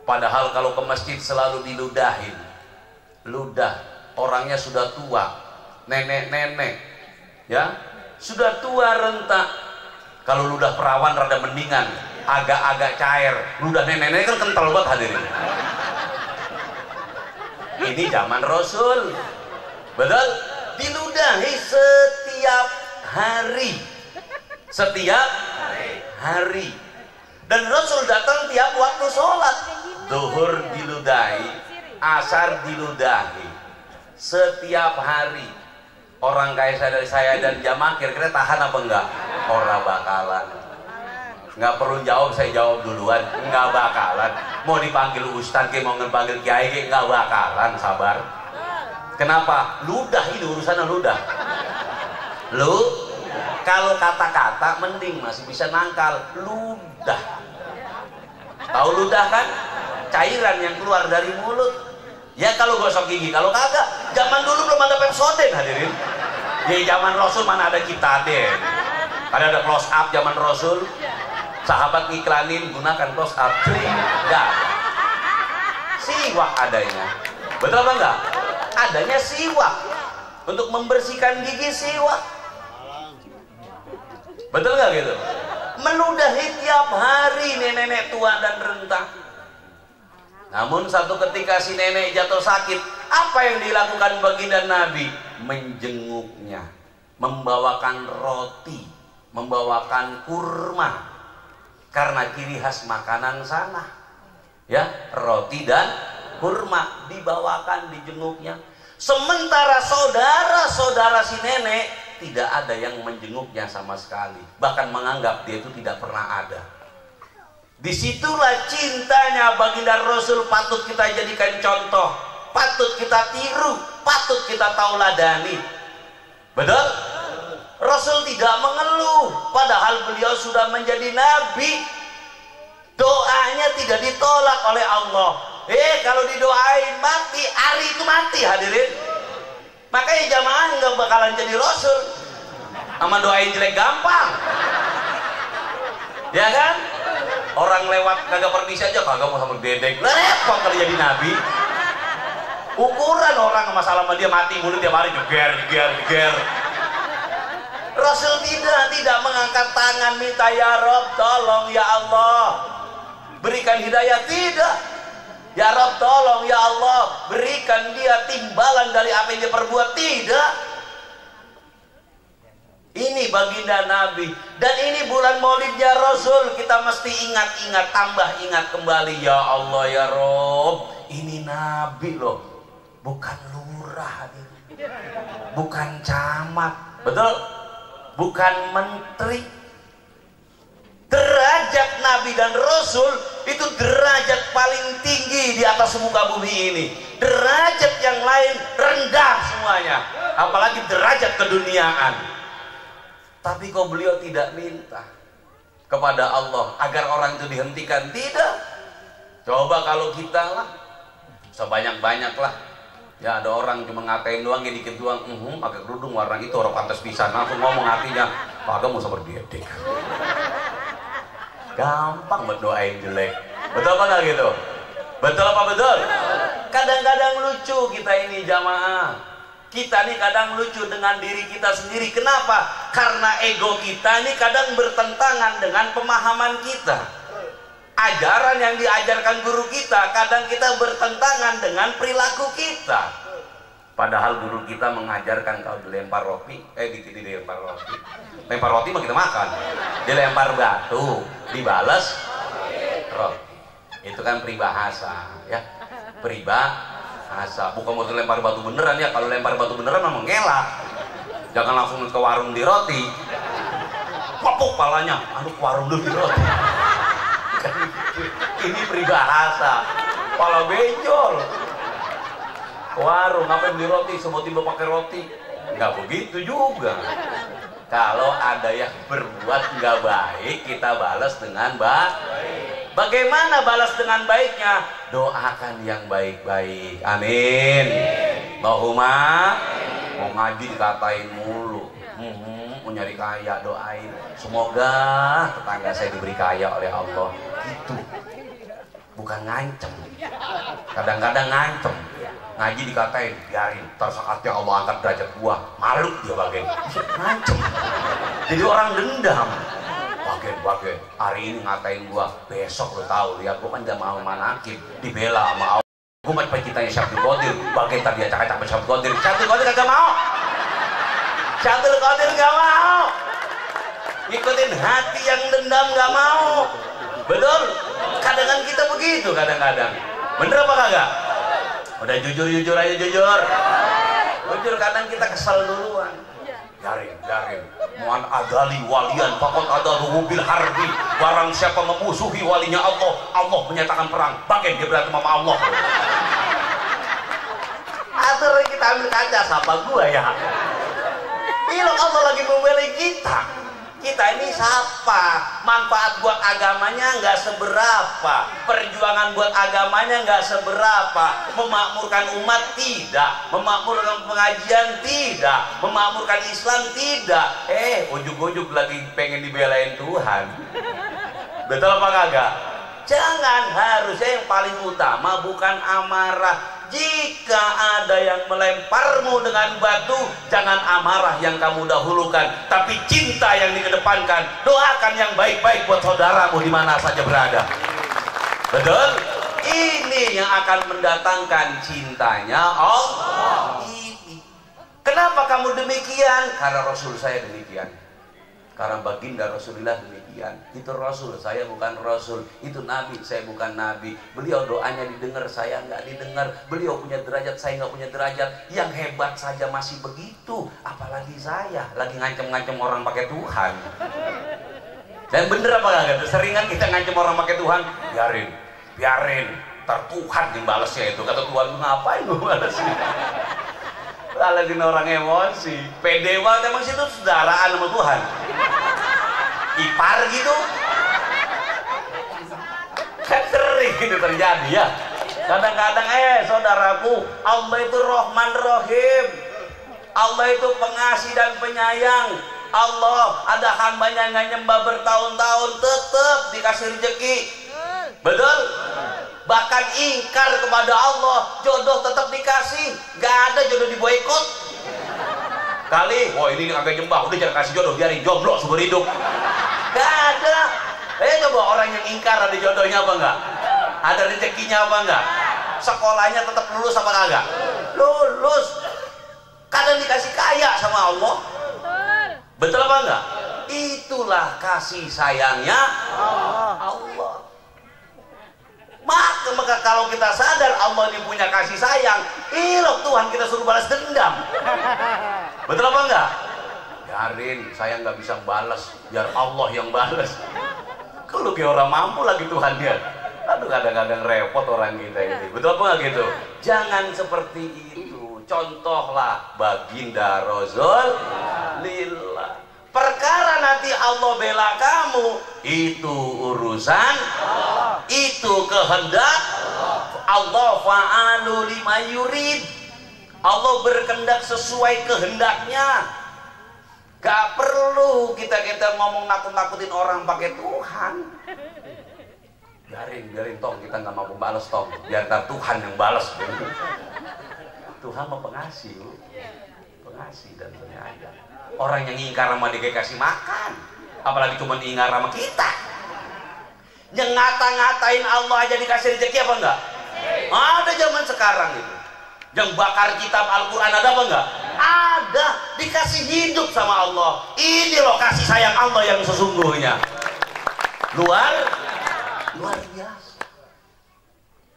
Padahal kalau ke masjid selalu diludahin. Ludah, orangnya sudah tua, nenek-nenek, ya, sudah tua renta. Kalau ludah perawan rada mendingan, agak-agak cair. Ludah nenek-nenek kan kental banget hadirin. Ini zaman Rasul, betul? Diludahi setiap hari, setiap hari. Dan Rasul datang tiap waktu sholat. Zuhur diludahi, asar diludahi, setiap hari. Orang kayak saya dan jamaah kira-kira tahan apa enggak? Orang bakalan. Nggak perlu jawab, saya jawab duluan. Nggak bakalan. Mau dipanggil ustaz, mau dipanggil kiai, nggak bakalan. Sabar. Kenapa? Ludah ini urusannya ludah. Lu kalau kata-kata mending masih bisa nangkal. Ludah. Tahu ludah kan? Cairan yang keluar dari mulut. Ya kalau gosok gigi, kalau kagak. Zaman dulu belum ada Pepsodent hadirin. Ya zaman Rasul mana ada Citaden. Ada close up zaman Rasul. Sahabat ngiklanin gunakan close up. Enggak. Siwak adanya. Betul apa enggak? Adanya siwak. Untuk membersihkan gigi siwak. Betul nggak gitu? Meludahi tiap hari nenek-nenek tua dan renta. Namun satu ketika si nenek jatuh sakit, apa yang dilakukan baginda Nabi? Menjenguknya, membawakan roti, membawakan kurma, karena ciri khas makanan sana, ya, roti dan kurma dibawakan, dijenguknya. Sementara saudara-saudara si nenek tidak ada yang menjenguknya sama sekali, bahkan menganggap dia itu tidak pernah ada. Disitulah cintanya baginda Rasul patut kita jadikan contoh, patut kita tiru, patut kita tauladani. Betul? Rasul tidak mengeluh, padahal beliau sudah menjadi nabi. Doanya tidak ditolak oleh Allah. Kalau didoain mati, hari itu mati hadirin. Makanya jamaah nggak bakalan jadi Rasul. Sama doain jelek gampang, ya kan? Orang lewat kagak permisi aja, kagak mau sama dedek, repot kali jadi nabi. Ukuran orang masalah sama dia mati mulut tiap hari jeger. Rasul tidak mengangkat tangan minta ya Rob tolong ya Allah berikan hidayah, tidak. Ya Rob tolong ya Allah berikan dia timbalan dari apa yang dia perbuat, tidak. Ini baginda Nabi, dan ini bulan Maulidnya Rasul, kita mesti ingat-ingat, tambah ingat kembali. Ya Allah ya Rob, ini Nabi loh, bukan lurah, bukan camat, betul? Bukan menteri. Derajat Nabi dan Rasul itu derajat paling tinggi di atas muka bumi ini. Derajat yang lain rendah semuanya, apalagi derajat keduniaan. Tapi kok beliau tidak minta kepada Allah agar orang itu dihentikan? Tidak. Coba kalau kita lah, sebanyak-banyak lah. Ya ada orang cuma ngatain doang, dikit doang, pakai kerudung warna itu orang pantas pisan, langsung ngomong hatinya, kagak mau seperti dedek. Gampang berdoain jelek. Betul apa nggak gitu? Betul apa betul? Kadang-kadang lucu kita ini jamaah. Kita nih kadang lucu dengan diri kita sendiri. Kenapa? Karena ego kita ini kadang bertentangan dengan pemahaman kita. Ajaran yang diajarkan guru kita kadang kita bertentangan dengan perilaku kita. Padahal guru kita mengajarkan kalau dilempar roti, dilempar roti. Lempar roti mah kita makan. Dilempar batu, dibalas roti. Itu kan peribahasa ya, peribahasa, bukan mau lempar batu beneran ya. Kalau lempar batu beneran memang ngelak, jangan langsung ke warung di roti, popok palanya, aduh warung dulu di roti. Ini peribahasa, pala benjol, warung ngapain beli roti, semua tiba pakai roti, nggak begitu juga. Kalau ada yang berbuat nggak baik, kita balas dengan baik. Bagaimana balas dengan baiknya? Doakan yang baik-baik. Amin. Allahumma. Mau ngaji dikatain mulu. Mau nyari kaya, doain. Semoga tetangga saya diberi kaya oleh Allah. Gitu. Bukan ngancem. Kadang-kadang ngancem. Ngaji dikatain, biarin. Tersaatnya Allah angkat derajat gua. Malu dia bagian. Ngancem. Jadi orang dendam. Bagian hari ini ngatain gua, besok lo tahu lihat gua kan gak mau manakib, dibela sama Allah. Gua macam cintanya Syabdul Qadir, bagian tadi acak-acak sama Syabdul Qadir. Syabdul Qadir gak mau, Syabdul Qadir gak mau ikutin hati yang dendam, gak mau. Betul? Kadang-kadang kita begitu, kadang-kadang bener apa kagak? Udah jujur aja, jujur. Kadang kita kesal duluan. Jarin muan adali walian fakot adalu bil harbi. Barang siapa memusuhi walinya Allah, Allah menyatakan perang. Bagian dia berantem sama Allah. Atur kita ambil kaca, siapa gua ya? Ilok Allah lagi membela kita. Kita ini siapa? Manfaat buat agamanya nggak seberapa, perjuangan buat agamanya nggak seberapa, memakmurkan umat tidak, memakmurkan pengajian tidak, memakmurkan Islam tidak. Ujuk-ujuk lagi pengen dibelain Tuhan. Betul apa kagak? Jangan, harusnya yang paling utama bukan amarah. Jika ada yang melemparmu dengan batu, jangan amarah yang kamu dahulukan, tapi cinta yang dikedepankan. Doakan yang baik-baik buat saudaramu di mana saja berada. Betul? Ini yang akan mendatangkan cintanya Allah. Ini. Kenapa kamu demikian? Karena Rasul saya demikian. Karena baginda Rasulullah demikian. Itu Rasul, saya bukan Rasul. Itu Nabi, saya bukan Nabi. Beliau doanya didengar, saya nggak didengar. Beliau punya derajat, saya nggak punya derajat. Yang hebat saja masih begitu, apalagi saya lagi ngancem-ngancem orang pakai Tuhan. Dan bener apa nggak? Seringan kita ngancem orang pakai Tuhan. Biarin. Ntar Tuhan yang balesnya itu. Kata Tuhan, ngapain gue balesnya? Lagi orang emosi, pede banget emang situ saudaraan sama Tuhan, ipar gitu. Kan sering itu terjadi ya. Kadang-kadang saudaraku, Allah itu Rahman Rahim, Allah itu pengasih dan penyayang. Allah ada hambanya yang nyembah bertahun-tahun tetap dikasih rezeki. Betul? Bahkan ingkar kepada Allah, jodoh tetap dikasih, gak ada jodoh diboikot. Kali, ini agak nyembah, udah jangan kasih jodoh, biarin jomblo seumur hidup. Gak ada. Coba orang yang ingkar ada jodohnya apa enggak? Ada rezekinya apa enggak? Sekolahnya tetap lulus apa kagak? Lulus. Kadang dikasih kaya sama Allah. Betul apa enggak? Itulah kasih sayangnya Allah. Maka kalau kita sadar Allah ini punya kasih sayang, Tuhan kita suruh balas dendam. Betul apa enggak? Biarin, saya nggak bisa balas, biar Allah yang balas. Kalau kayak orang mampu lagi Tuhan dia. Aduh, kadang-kadang repot orang kita ini. Betul apa enggak gitu? Jangan seperti itu. Contohlah baginda Rasulullah. Perkara nanti Allah bela kamu, itu urusan Allah. Itu kehendak Allah. Fa'alu lima yurid. Allah berkehendak sesuai kehendaknya. Gak perlu kita ngomong nakut-nakutin orang pakai Tuhan. Biarin tong, kita nggak mampu balas tong, biar ntar Tuhan yang balas. Tuhan mau pengasih dan penyayang. Orang yang ingkar sama dia kasih makan, apalagi cuma ingkar sama kita. Yang ngata-ngatain Allah aja dikasih rezeki apa enggak? Ada zaman sekarang itu. Yang bakar kitab Al-Quran ada apa enggak? Ada, dikasih hidup sama Allah. Ini loh kasih sayang Allah yang sesungguhnya. Luar luar biasa.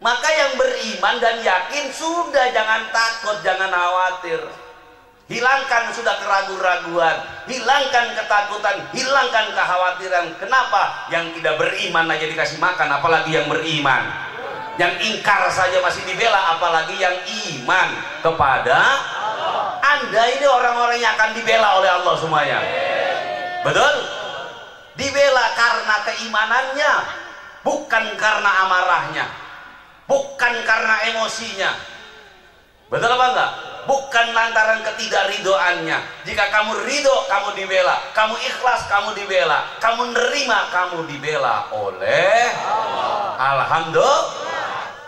Maka yang beriman dan yakin sudah, jangan takut, jangan khawatir. Hilangkan sudah keraguan-raguan, hilangkan ketakutan, hilangkan kekhawatiran. Kenapa? Yang tidak beriman aja dikasih makan, apalagi yang beriman. Yang ingkar saja masih dibela, apalagi yang iman kepada Allah. Anda ini orang-orang yang akan dibela oleh Allah semuanya. Betul? Dibela karena keimanannya, bukan karena amarahnya, bukan karena emosinya. Betul apa enggak? Bukan lantaran ketidakridoannya. Jika kamu ridho, kamu dibela. Kamu ikhlas, kamu dibela. Kamu nerima, kamu dibela oleh Allah. Alhamdulillah.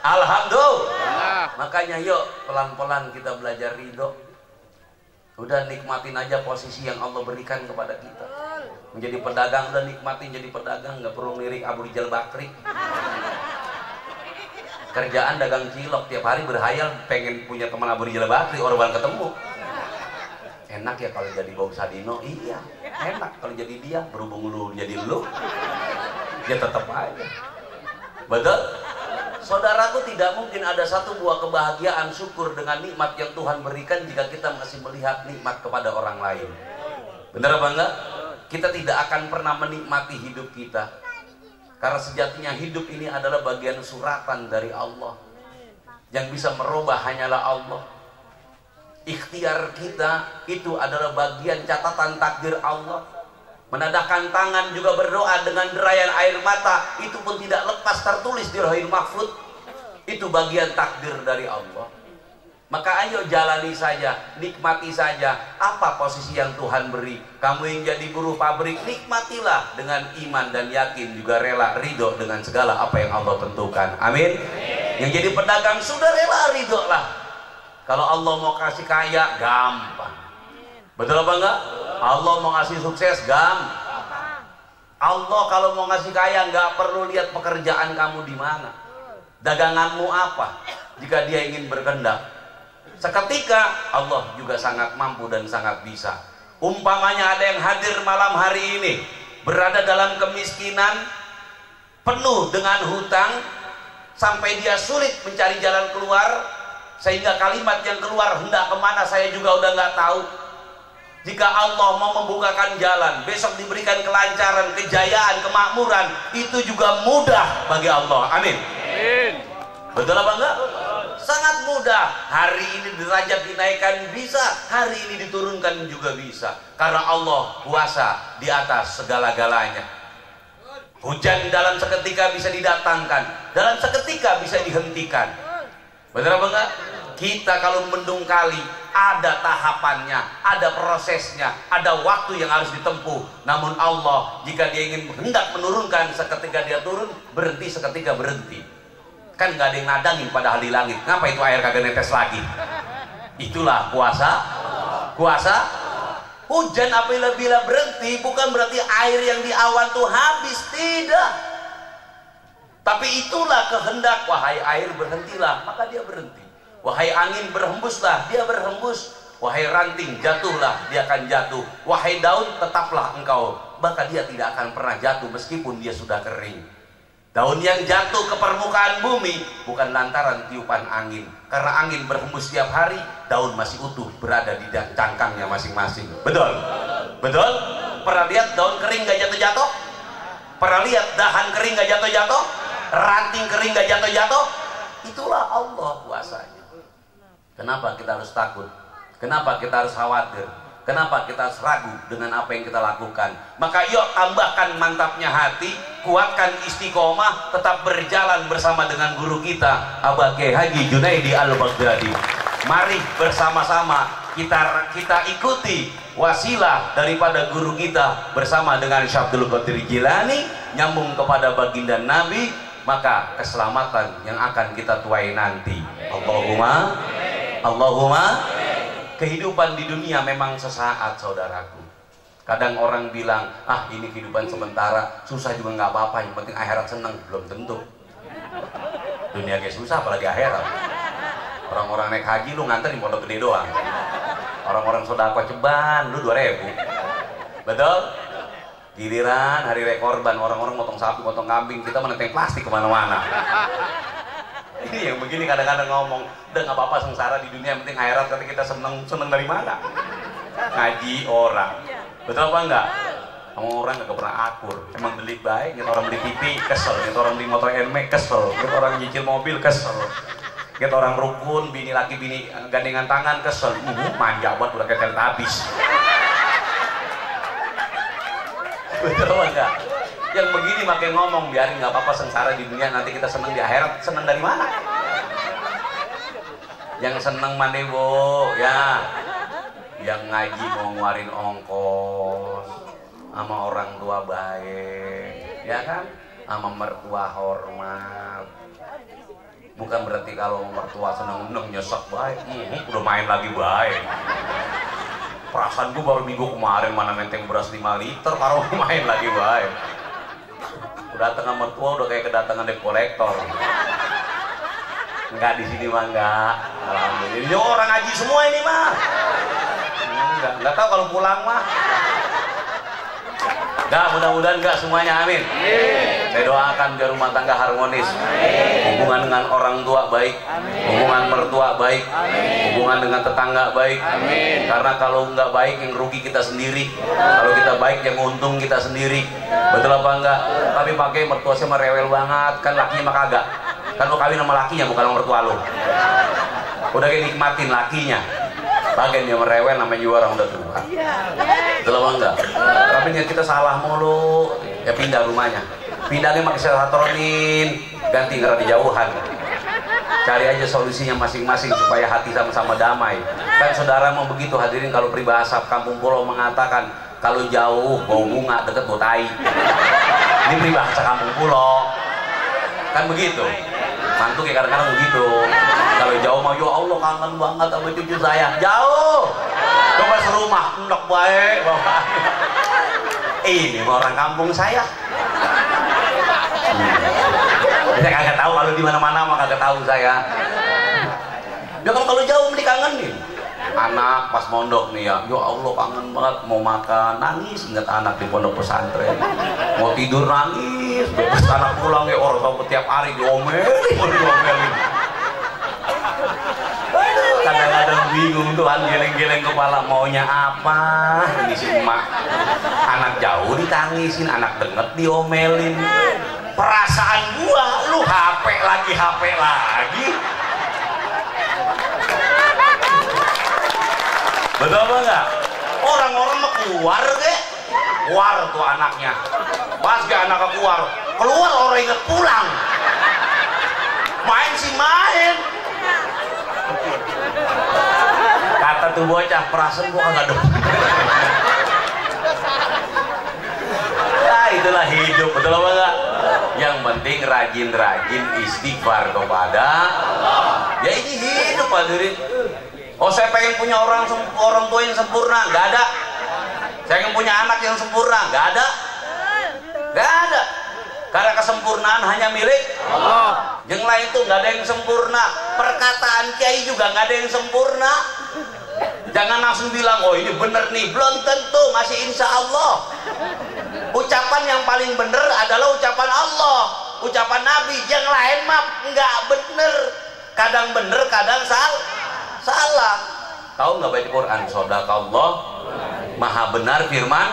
Alhamdulillah. Makanya yuk pelan-pelan kita belajar ridho. Udah nikmatin aja posisi yang Allah berikan kepada kita. Menjadi pedagang udah nikmatin jadi pedagang, nggak perlu lirik Abu Rijal Bakri. Kerjaan dagang cilok, tiap hari berhayal pengen punya teman Abu Rijal Bakri, orang ketemu. Enak ya kalau jadi Bob Sadino, iya. Enak kalau jadi dia, berhubung lu jadi lu, ya tetap aja. Betul? Saudaraku, tidak mungkin ada satu buah kebahagiaan syukur dengan nikmat yang Tuhan berikan jika kita masih melihat nikmat kepada orang lain. Benar apa enggak? Kita tidak akan pernah menikmati hidup kita. Karena sejatinya hidup ini adalah bagian suratan dari Allah. Yang bisa merubah hanyalah Allah. Ikhtiar kita itu adalah bagian catatan takdir Allah. Menadahkan tangan juga berdoa dengan derayan air mata, itu pun tidak lepas tertulis di Lauhul Mahfuz. Itu bagian takdir dari Allah. Maka ayo jalani saja, nikmati saja apa posisi yang Tuhan beri. Kamu yang jadi buruh pabrik, nikmatilah dengan iman dan yakin, juga rela ridho dengan segala apa yang Allah tentukan. Amin. Yang jadi pedagang sudah rela ridho lah. Kalau Allah mau kasih kaya, gampang. Betul apa enggak? Allah mau ngasih sukses, gampang. Allah kalau mau ngasih kaya nggak perlu lihat pekerjaan kamu di mana, daganganmu apa. Jika Dia ingin berkehendak, seketika Allah juga sangat mampu dan sangat bisa. Umpamanya ada yang hadir malam hari ini berada dalam kemiskinan, penuh dengan hutang, sampai dia sulit mencari jalan keluar, sehingga kalimat yang keluar hendak kemana saya juga udah nggak tahu. Jika Allah mau membukakan jalan, besok diberikan kelancaran, kejayaan, kemakmuran, itu juga mudah bagi Allah. Amin. Betul apa enggak? Sangat mudah. Hari ini derajat dinaikkan bisa, hari ini diturunkan juga bisa. Karena Allah kuasa di atas segala-galanya. Hujan dalam seketika bisa didatangkan, dalam seketika bisa dihentikan. Benar apa enggak? Kita kalau mendung kali, ada tahapannya, ada prosesnya, ada waktu yang harus ditempuh. Namun Allah, jika Dia ingin hendak menurunkan, seketika Dia turun, berhenti seketika berhenti. Kan nggak ada yang nadangin padahal di langit. Ngapa itu air kagak netes lagi? Itulah kuasa. Hujan apabila berhenti bukan berarti air yang di awan tuh habis, tidak. Tapi itulah kehendak. Wahai air berhentilah, maka dia berhenti. Wahai angin berhembuslah, dia berhembus. Wahai ranting jatuhlah, dia akan jatuh. Wahai daun tetaplah engkau, maka dia tidak akan pernah jatuh meskipun dia sudah kering. Daun yang jatuh ke permukaan bumi bukan lantaran tiupan angin, karena angin berhembus setiap hari, daun masih utuh berada di cangkangnya masing-masing. Betul? Betul? Pernah lihat daun kering gak jatuh-jatuh? Pernah lihat dahan kering gak jatuh-jatuh? Ranting kering gak jatuh-jatuh? Itulah Allah kuasanya. Kenapa kita harus takut? Kenapa kita harus khawatir? Kenapa kita harus ragu dengan apa yang kita lakukan? Maka yuk tambahkan mantapnya hati, kuatkan istiqomah, tetap berjalan bersama dengan guru kita Abah Kiai Haji Junaidi Al-Baghdadi. Mari bersama-sama kita ikuti wasilah daripada guru kita bersama dengan Syekh Abdul Qadir Jilani, nyambung kepada baginda Nabi, maka keselamatan yang akan kita tuai nanti. Allahumma. Kehidupan di dunia memang sesaat, saudaraku. Kadang orang bilang, ini kehidupan sementara, susah juga nggak apa-apa, yang penting akhirat seneng. Belum tentu. Dunia kayak susah, apalagi akhirat. Orang-orang naik haji, lu nganter di Pondok Gede doang. Orang-orang sedekah ceban, lu 2.000. Betul? Giliran hari raya korban, orang-orang motong sapi, motong kambing, kita menenteng plastik kemana-mana. Ini yang begini kadang-kadang ngomong, udah nggak apa-apa sengsara di dunia, yang penting akhirat. Tapi kita seneng dari mana? Ngaji orang, betul apa enggak? Sama orang nggak pernah akur, emang beli baik, gitu orang beli TV kesel, gitu orang beli motor NMAX kesel, gitu orang nyicil mobil kesel, gitu orang rukun, bini laki bini gandengan tangan kesel, manja banget udah kayak habis. Betul apa enggak? Yang begini makin ngomong, biarin nggak apa-apa sengsara di dunia, nanti kita seneng di akhirat. Seneng dari mana? Yang seneng mandi bu, ya yang ngaji mau ngeluarin ongkos, sama orang tua baik, ya kan, sama mertua hormat. Bukan berarti kalau mertua seneng nyesek baik, udah main lagi baik. Perasaan gue baru minggu kemarin mana menteng beras 5 liter, kalau main lagi baik. Kedatangan mertua udah kayak kedatangan debt kolektor. Enggak, di sini mah enggak. Alhamdulillah. Ini orang ngaji semua ini mah. Enggak tahu kalau pulang mah. Enggak, mudah-mudahan enggak semuanya, amin. Saya doakan biar rumah tangga harmonis. Hubungan dengan orang tua baik, hubungan mertua baik, hubungan dengan tetangga baik. Karena kalau nggak baik yang rugi kita sendiri, kalau kita baik yang untung kita sendiri. Betul apa enggak? Tapi pakai mertua saya merewel banget, kan lakinya mah kagak. Kan lo kawin sama lakinya bukan sama mertua lo. Udah kayak nikmatin lakinya. Bagian dia merewel namanya juga orang udah tua. Betul apa enggak? Tapi niat kita salah mulu, ya pindah rumahnya. Pindahnya pakai silaturahmin, ganti ngerti jauhan. Cari aja solusinya masing-masing supaya hati sama-sama damai. Kan saudara mau begitu, hadirin. Kalau peribahasa kampung pulau mengatakan kalau jauh bau bunga, deket bau tai. Ini peribahasa kampung pulau. Kan begitu. Mantuk ya kadang-kadang begitu. Kalau jauh mau, ya Allah kangen banget sama cucu saya. Jauh. Coba serumah, enak baik. Ini orang kampung saya. Saya kagak tahu kalau di mana-mana mah kagak tahu saya. Ya kalau jauh dikangenin. Anak pas mondok nih ya Allah kangen banget mau makan, nangis ingat anak di pondok pesantren. Mau tidur nangis, pas anak pulang ya orang tahu tiap hari diomelin. Kadang-kadang bingung Tuhan, geleng-geleng kepala maunya apa ini si emak. Anak jauh ditangisin, anak deket diomelin. Perasaan gua, lu HP lagi. Betul apa enggak? Orang-orang mah keluar tuh anaknya. Pas ke anaknya keluar orang inget pulang. Main sih main. Kata tuh bocah, perasaan gua kagak ada. Ya itulah hidup, betul apa enggak? Yang penting rajin-rajin istighfar kepada Allah. Ya ini hidup hadirin. Oh saya pengen punya orang tua yang sempurna, nggak ada. Saya pengen punya anak yang sempurna, nggak ada. Karena kesempurnaan hanya milik Allah. Yang lain itu nggak ada yang sempurna. Perkataan kiai juga nggak ada yang sempurna. Jangan langsung bilang, oh ini bener nih, belum tentu, masih insya Allah. Ucapan yang paling bener adalah ucapan Allah, ucapan Nabi. Yang lain mah nggak bener. Kadang bener, kadang salah. Tahu nggak baca Quran? Shadakallah, maha benar firman.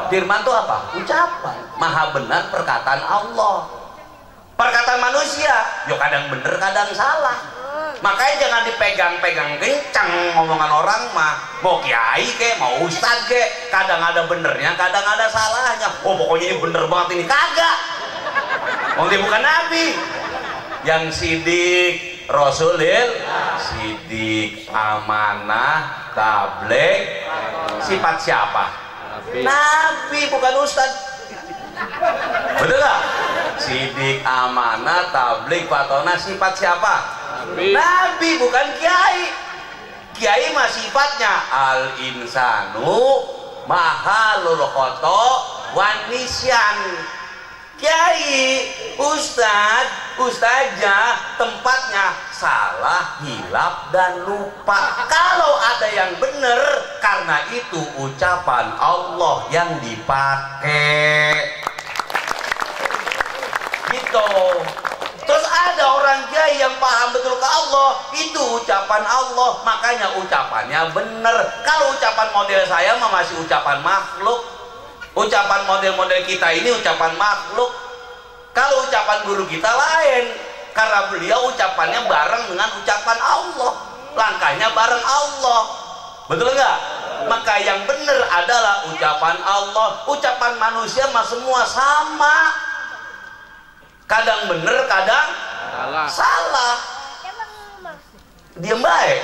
Firman itu apa? Ucapan. Maha benar perkataan Allah. Perkataan manusia, yo kadang bener, kadang salah. Makanya jangan dipegang-pegang kencang ngomongan orang mah. Mau kiai ke, mau ustad ke, kadang ada benernya, kadang ada salahnya. Oh pokoknya ini bener banget ini, kagak. Oh dia bukan nabi. Yang sidik Rasulil, sidik, amanah, tabligh, sifat siapa? Nabi, bukan ustad. Betul gak? Sidik, amanah, tabligh, fatona, sifat siapa? Nabi, bukan kiai. Kiai mah sifatnya al insanu mahalul khoto wan nisyan. Kiai ustazah tempatnya salah, hilaf, dan lupa. Kalau ada yang benar, karena itu ucapan Allah yang dipakai. Gitu. Terus ada orang kiai yang paham betul ke Allah, itu ucapan Allah, makanya ucapannya benar. Kalau ucapan model saya mah masih ucapan makhluk. Ucapan model-model kita ini ucapan makhluk. Kalau ucapan guru kita lain, karena beliau ucapannya bareng dengan ucapan Allah, langkahnya bareng Allah. Betul nggak? Maka yang benar adalah ucapan Allah. Ucapan manusia mah semua sama. Kadang bener, kadang salah. Diam baik.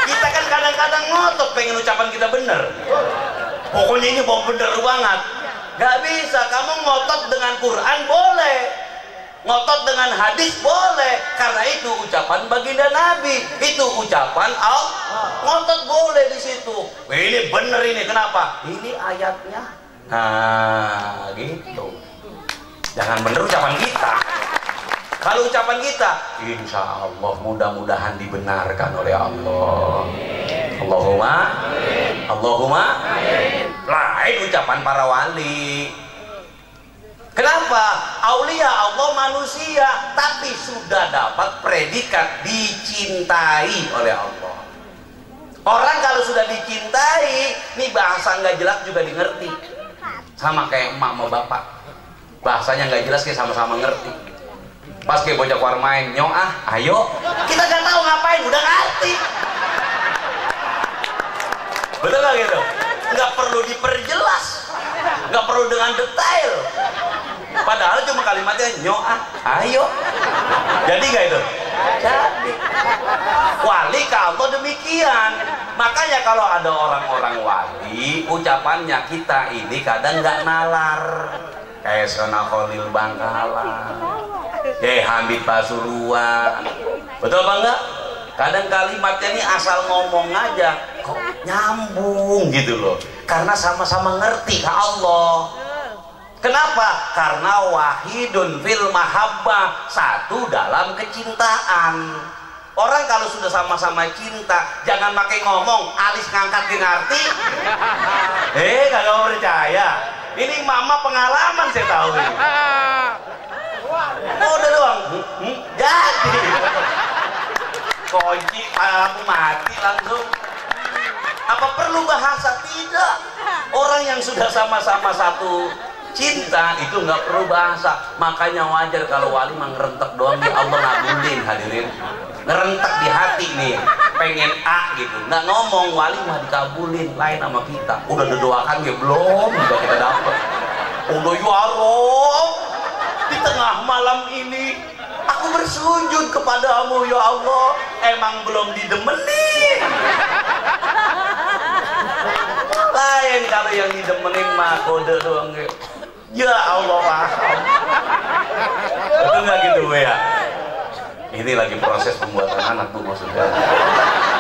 Kita kan kadang-kadang ngotot pengen ucapan kita bener. Pokoknya ini mau bener banget. Gak bisa. Kamu ngotot dengan Quran boleh, ngotot dengan hadis boleh. Karena itu ucapan baginda Nabi, itu ucapan Allah. Ngotot boleh di situ. Ini bener ini. Kenapa? Ini ayatnya. Nah, gitu. Jangan bener ucapan kita. Kalau ucapan kita, insya Allah mudah-mudahan dibenarkan oleh Allah. Allahumma lain ucapan para wali. Kenapa? Aulia Allah manusia, tapi sudah dapat predikat dicintai oleh Allah. Orang kalau sudah dicintai, nih bahasa nggak jelas juga dimengerti. Sama kayak emak sama bapak, bahasanya nggak jelas kayak sama-sama ngerti. Pas kayak bocah keluar main, nyong ayo, kita nggak tahu ngapain, udah ngerti. Betul nggak gitu? Nggak perlu diperjelas, nggak perlu dengan detail. Padahal cuma kalimatnya nyong ayo. Jadi nggak itu? Jadi wali kalau demikian. Makanya kalau ada orang-orang wali, ucapannya kita ini kadang nggak nalar. Kayak Sona Khalil Bangkalan, kayak Hamid Pasuruan. Betul apa enggak? Kadang kalimatnya ini asal ngomong aja kok nyambung gitu loh. Karena sama-sama ngerti ke Allah. Kenapa? Karena wahidun fil mahabbah, satu dalam kecintaan. Orang kalau sudah sama-sama cinta, jangan pakai ngomong, alis ngangkat ngerti. Kagak mau percaya. Ini mama pengalaman saya tahu ini. Oh, udah doang. Jadi. Koji, aku mati langsung. Apa perlu bahasa? Tidak. Orang yang sudah sama-sama satu cinta itu nggak perlu bahasa. Makanya wajar kalau wali mah ngerentek doang, ya Allah ngabulin, hadirin. Ngerentek di hati nih, pengen gitu, nggak ngomong, wali mah dikabulin. Lain sama kita, udah didoakan ya belum juga kita dapet. Udah ya Rob, di tengah malam ini aku bersujud kepadamu ya Allah, emang belum didemenin. Lain kalau yang didemenin mah kode doang gitu. Ya Allah paham. Betul nggak gitu ya? Ini lagi proses pembuatan anak bu, maksudnya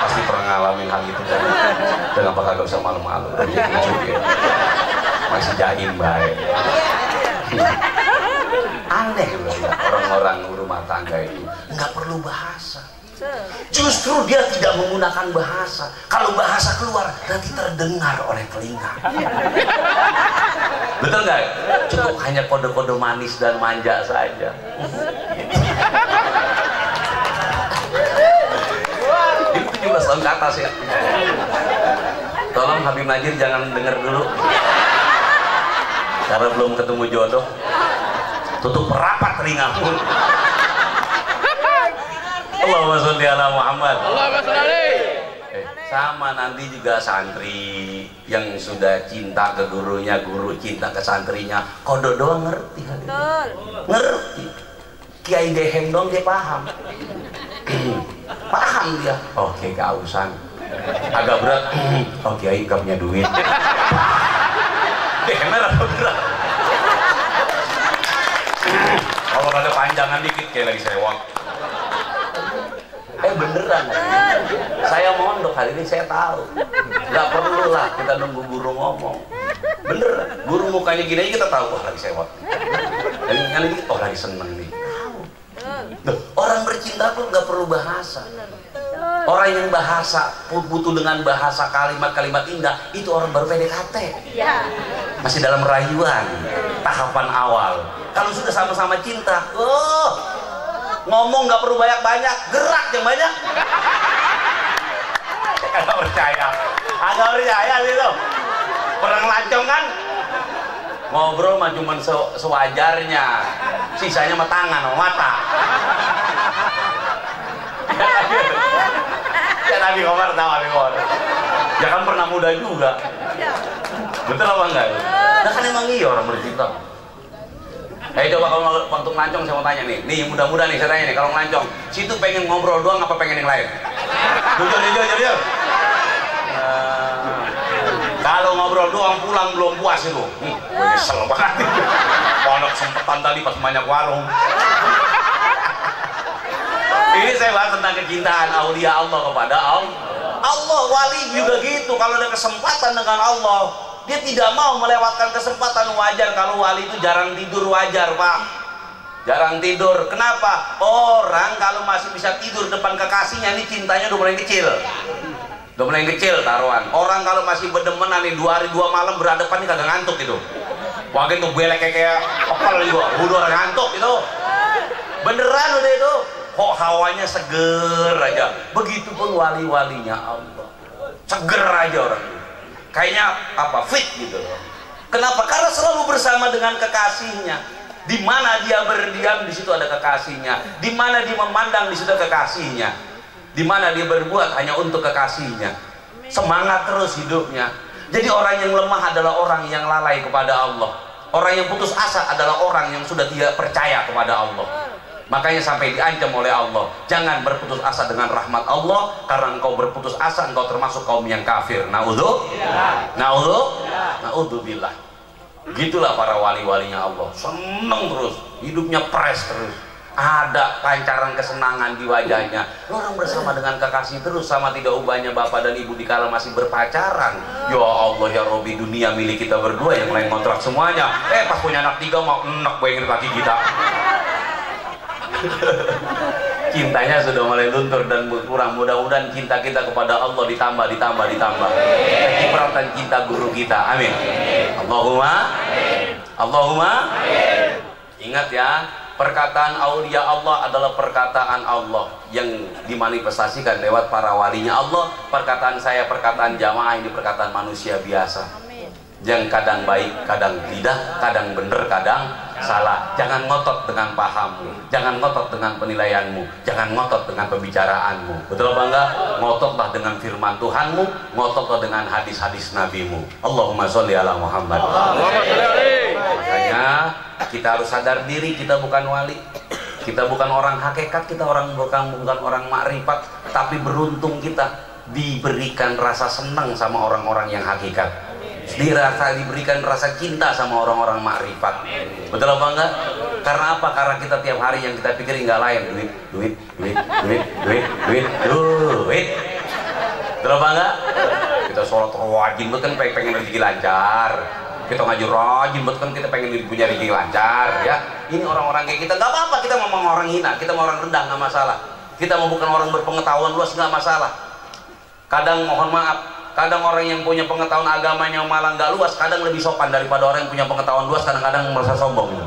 pasti pernah ngalamin hal itu kan. Dan apakah gak usah malu-malu, lucu ya. Masih jaim baik. Aneh loh ya, orang-orang rumah tangga itu nggak perlu bahasa. Justru dia tidak menggunakan bahasa. Kalau bahasa keluar nanti terdengar oleh telinga. Betul nggak? Cukup hanya kode-kode manis dan manja saja. Itu 17 tahun ke atas ya. Tolong Habib Najir jangan dengar dulu, karena belum ketemu jodoh. Tutup rapat telingamu. Allahumma sholli ala Muhammad. Allahumma sholli. Sama nanti juga santri yang sudah cinta ke gurunya, guru cinta ke santrinya, kode doang ngerti. Ngerti. Kiai Dehem dong dia paham. Paham dia. Oke, keausan. Agak berat. Oh, Kiai gak punya duit. Dehemnya rada berat. Kalau ada panjangan dikit kayak lagi sewak. Beneran. Saya mondok hari ini saya tahu. Gak perlu lah kita nunggu guru ngomong. Bener, guru mukanya gini aja kita tahu, wah lagi sewot. Dan ini lagi seneng nih. Loh, orang bercinta pun nggak perlu bahasa. Orang yang bahasa butuh dengan bahasa kalimat-kalimat indah itu orang baru PDKT. Masih dalam rayuan, tahapan awal. Kalau sudah sama-sama cinta, ngomong nggak perlu banyak-banyak, gerak yang banyak. Agak percaya gitu. Perang lancong kan? Ngobrol mah cuman sewajarnya, sisanya mah tangan sama mata. Ya Nabi Komar tahu Nabi Komar. Ya kan pernah muda juga. Betul apa enggak? Nah kan emang iya orang bercinta. Coba kalau waktu ngelancong saya mau tanya nih. Nih muda-muda nih saya tanya nih, kalau ngelancong, situ pengen ngobrol doang apa pengen yang lain? Jujur. Kalau ngobrol doang pulang belum puas itu. Nyesel banget. Pondok sempetan tadi pas banyak warung. Ini saya bahas tentang kecintaan aulia Allah kepada Allah. Allah wali juga gitu. Kalau ada kesempatan dengan Allah, dia tidak mau melewatkan kesempatan. Wajar kalau wali itu jarang tidur, wajar Pak. Jarang tidur. Kenapa? Orang kalau masih bisa tidur depan kekasihnya, ini cintanya udah mulai kecil. Udah mulai kecil taruhan. Orang kalau masih berdemenan nih 2 hari 2 malam berhadapan nih kagak ngantuk itu. Wah gitu belek kayak opal juga. Udah orang ngantuk itu. Beneran udah itu. Kok hawanya seger aja. Begitupun wali-walinya Allah. Seger aja orang itu. Kayaknya apa? Fit gitu. Kenapa? Karena selalu bersama dengan kekasihnya. Di mana dia berdiam di situ ada kekasihnya. Di mana dia memandang di situ kekasihnya. Di mana dia berbuat hanya untuk kekasihnya. Semangat terus hidupnya. Jadi orang yang lemah adalah orang yang lalai kepada Allah. Orang yang putus asa adalah orang yang sudah tidak percaya kepada Allah. Makanya sampai diancam oleh Allah, jangan berputus asa dengan rahmat Allah, karena engkau berputus asa engkau termasuk kaum yang kafir. Naudzubillah. Gitulah para wali-walinya Allah. Seneng terus, hidupnya fresh terus. Ada pancaran kesenangan di wajahnya. Orang bersama dengan kekasih terus, sama tidak ubahnya bapak dan ibu dikala masih berpacaran. Ya Allah ya Robi, dunia milik kita berdua, yang lain kontrak semuanya. Pas punya anak 3 mau enak bayangin kaki kita. Cintanya sudah mulai luntur dan berkurang. Mudah-mudahan cinta kita kepada Allah ditambah. Kecipratan cinta guru kita. Amin. Allahumma. Ingat ya, perkataan aulia Allah adalah perkataan Allah yang dimanifestasikan lewat para walinya Allah. Perkataan saya, perkataan jamaah, ini perkataan manusia biasa. Yang kadang baik, kadang tidak, kadang benar, kadang salah. Jangan ngotot dengan pahammu, jangan ngotot dengan penilaianmu, jangan ngotot dengan pembicaraanmu. Betul apa enggak? Ngototlah dengan firman Tuhanmu, ngototlah dengan hadis-hadis nabimu. Allahumma sholli ala Muhammad. Makanya kita harus sadar diri, kita bukan wali, kita bukan orang hakikat, kita bukan orang makrifat, tapi beruntung kita diberikan rasa senang sama orang-orang yang hakikat. Diberikan rasa cinta sama orang-orang makrifat. Betul apa enggak? Karena apa? Karena kita tiap hari yang kita pikirin nggak lain duit. Betul apa enggak? Kita sholat wajib kan pengen rezeki lancar. Kita ngaji rajin kan kita pengen punya rezeki lancar ya. Ini orang-orang kayak kita nggak apa-apa, kita mau orang hina, kita mau orang rendah nggak masalah. Kita mau bukan orang berpengetahuan luas nggak masalah. Kadang mohon maaf, kadang orang yang punya pengetahuan agamanya malah nggak luas, kadang lebih sopan daripada orang yang punya pengetahuan luas, kadang-kadang merasa sombong gitu.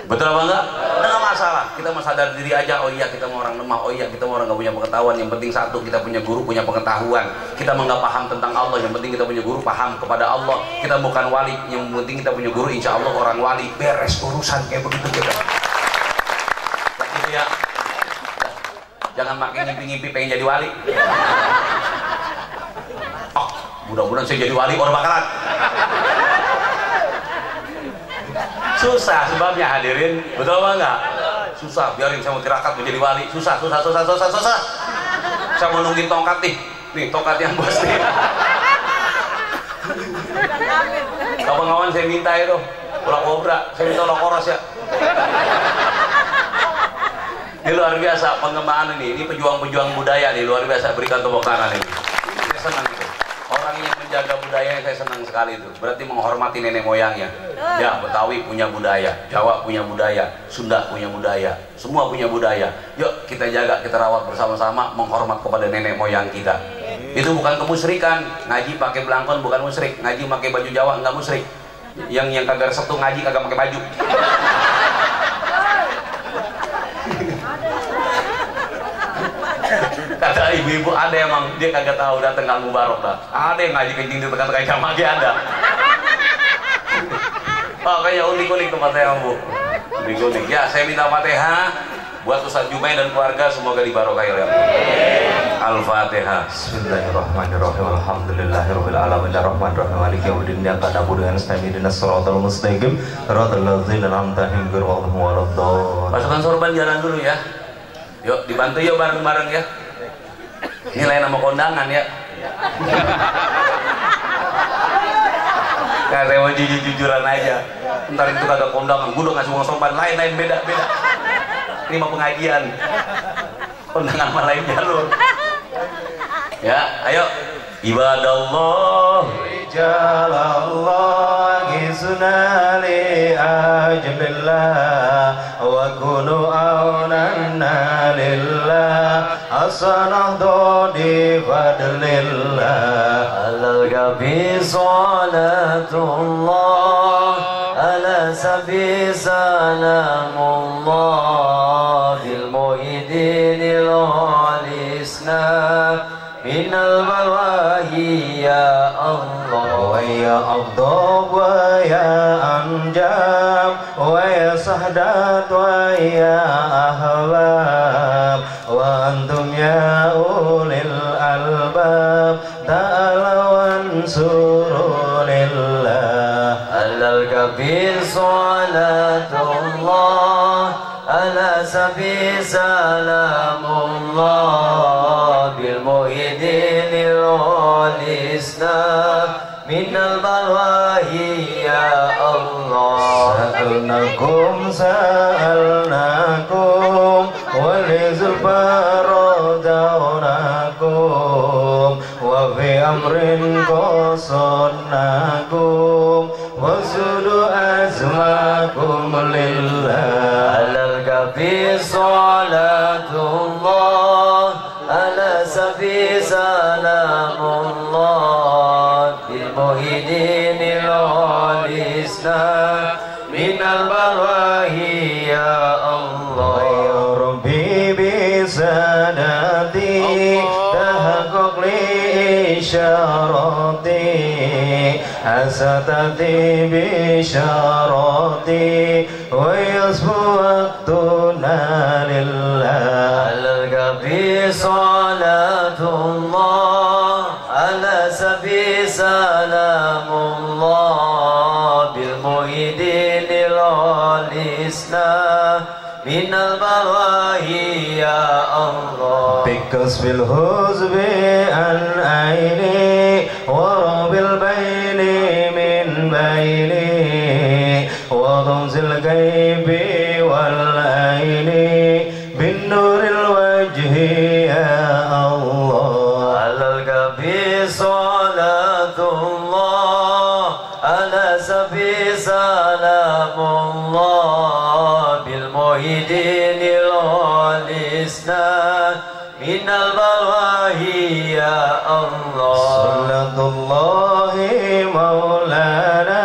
Betul apa enggak? Nggak masalah, kita mau sadar diri aja. Oh iya kita mau orang lemah, oh iya kita mau orang nggak punya pengetahuan. Yang penting satu, kita punya guru, punya pengetahuan. Kita mau nggak paham tentang Allah, yang penting kita punya guru, paham kepada Allah. Kita bukan wali, yang penting kita punya guru, insya Allah orang wali. Beres urusan kayak begitu kita. Gitu ya. Jangan makin ngimpi-ngimpi pengen jadi wali. Mudah-mudahan saya jadi wali orang bakalan. Susah sebabnya hadirin, betul apa enggak? Susah, biarin saya mau tirakat menjadi wali. Susah. Saya mau nungguin tongkat nih tongkat yang bos nih. Kawan-kawan saya minta itu ulah kobra, saya minta ulah koros ya. Ini luar biasa pengembangan ini pejuang-pejuang budaya nih luar biasa, berikan tepuk tangan ini. Senang itu. Orang yang menjaga budaya, saya senang sekali itu. Berarti menghormati nenek moyangnya. Ya, Betawi punya budaya, Jawa punya budaya, Sunda punya budaya, semua punya budaya. Yuk kita jaga, kita rawat bersama-sama, menghormat kepada nenek moyang kita. Itu bukan kemusyrikan. Ngaji pakai belangkon bukan musyrik, ngaji pakai baju Jawa enggak musyrik. Yang kagak resep tuh ngaji kagak pakai baju. Kata ibu-ibu ada emang dia kagak tahu datang Kang Mubarok dah. Ada yang ngaji kencing di tengah-tengah jamaah ada. Oh kayaknya unik-unik tempat saya Bu. Unik-unik. Ya saya minta Fatihah buat Ustaz Jumai dan keluarga semoga dibarokahi oleh Allah. Al-Fatihah. Bismillahirrahmanirrahim. Alhamdulillahirabbil alamin arrahmanirrahim maliki yaumiddin iyyaka na'budu wa iyyaka nasta'in ihdinas siratal mustaqim siratal ladzina an'amta 'alaihim ghairil maghdubi 'alaihim. Pasukan sorban jalan dulu ya. Yuk dibantu yuk bareng-bareng ya. Ini lain nama kondangan ya. Nah, saya mau jujur-jujuran aja. Ntar itu kagak kondangan, gue udah ngasih uang sorban lain-lain beda-beda. Ini mah pengajian. Kondangan mah lain jalur. Ya, ayo. Ibadallah Rijalallah sunali ajbillah wa kunu aunanna lillah asanahdu di fadlillah alal gabi salatullah ala sabi salamullah bil muhidinil alisna minal balwahi ya Allah wa ya afdal wa ya anjam wa ya sahdat wa ya ahbab wa antum ya ulil albab ta'alawan surulillah alal kabir salatullah ala sabi salamullah bil muhidinil alisna minal balwahi ya Allah sa'alnakum walizulfaradaunakum wa fi amrin qasadnakum wa sudu azmakum lillah alal kabir salatullah ala sabi salamullah bil muhidinil alisna minal balwahi ya Allah ya Rabbi bisadati tahaqqaq li isyarati hasatati bisyarati wa yasfu waqtuna lillah alal kabir salatullah ala sabi salamullah bil muhidinil alisna minal balwahi ya Allah Because fil huzbi an aini wa rabil baini min baini wa dhamzil ghaibi wal aini bin nuril wajhi ya Allah alal kabir salatullah ala sabi salamullah bil muhidinil alisna minal balwahi ya Allah Sallallahu maulana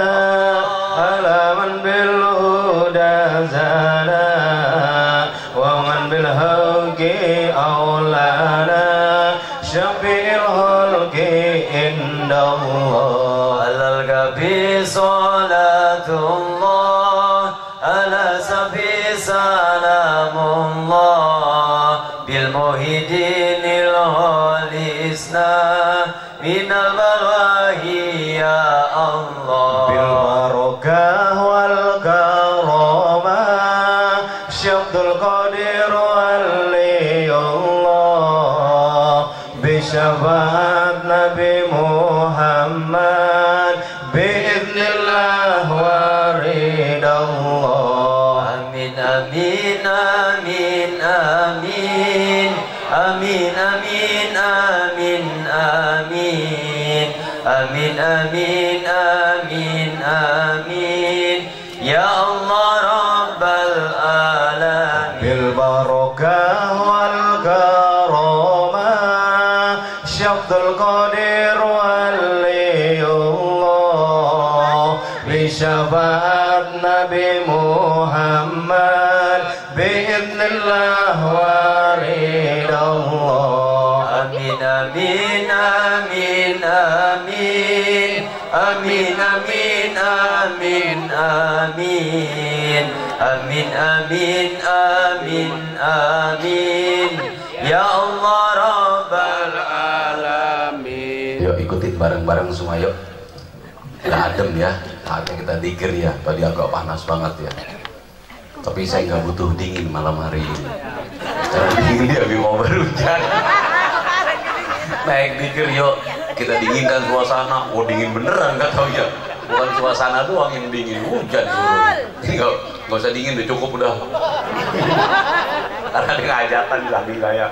ala man bil huda zana wa man bil haqi aulana syafi'il halqi indallah alal kabir salatullah ala sabi salamullah bil muhidinil alisna minal balwahi ya Allah bil barakah wal karamah syabdul qadir waliyullah bi syafaat Nabi Muhammad biiznillah wa ridallah amin amin amin amin amin amin amin amin amin amin amin amin ya Allah rabbal alamin bil barakah wal karamah syabdul qadir waliyullah bi syafaat Nabi Muhammad bi'idznillah wa ridallah amin amin amin amin amin amin amin amin amin amin amin amin ya Allah rabbal alamin. Yuk ikutin bareng-bareng semua yuk. Udah adem ya, saatnya kita dikir ya. Tadi agak panas banget ya. Tapi saya nggak butuh dingin malam hari ini. Karena dingin dia mau berhujan. Naik dikir yuk, kita dinginkan suasana. Oh dingin beneran nggak tahu ya. Bukan suasana doang yang dingin, hujan turun. Ini nggak usah dingin, udah cukup udah. Karena dia ngajatan lagi kayak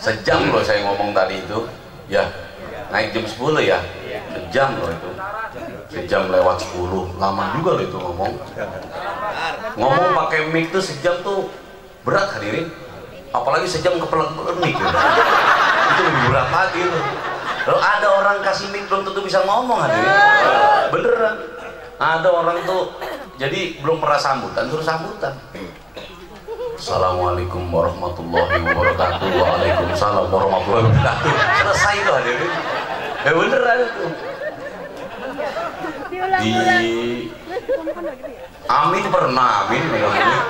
sejam loh saya ngomong tadi itu, ya naik jam 10 ya, sejam loh itu, sejam lewat 10, lama juga loh itu ngomong pakai mic tuh sejam tuh berat hadirin, apalagi sejam kepelan-pelan mic ya. Itu lebih berat lagi loh. Kalau ada orang kasih mic belum tentu bisa ngomong hadirin, beneran. Ada orang tuh jadi belum pernah sambutan terus sambutan. Assalamualaikum warahmatullahi wabarakatuh. Waalaikumsalam warahmatullahi wabarakatuh. Selesai itu hadirin. Ya beneran itu. Di Amin pernah Amin bilang ini.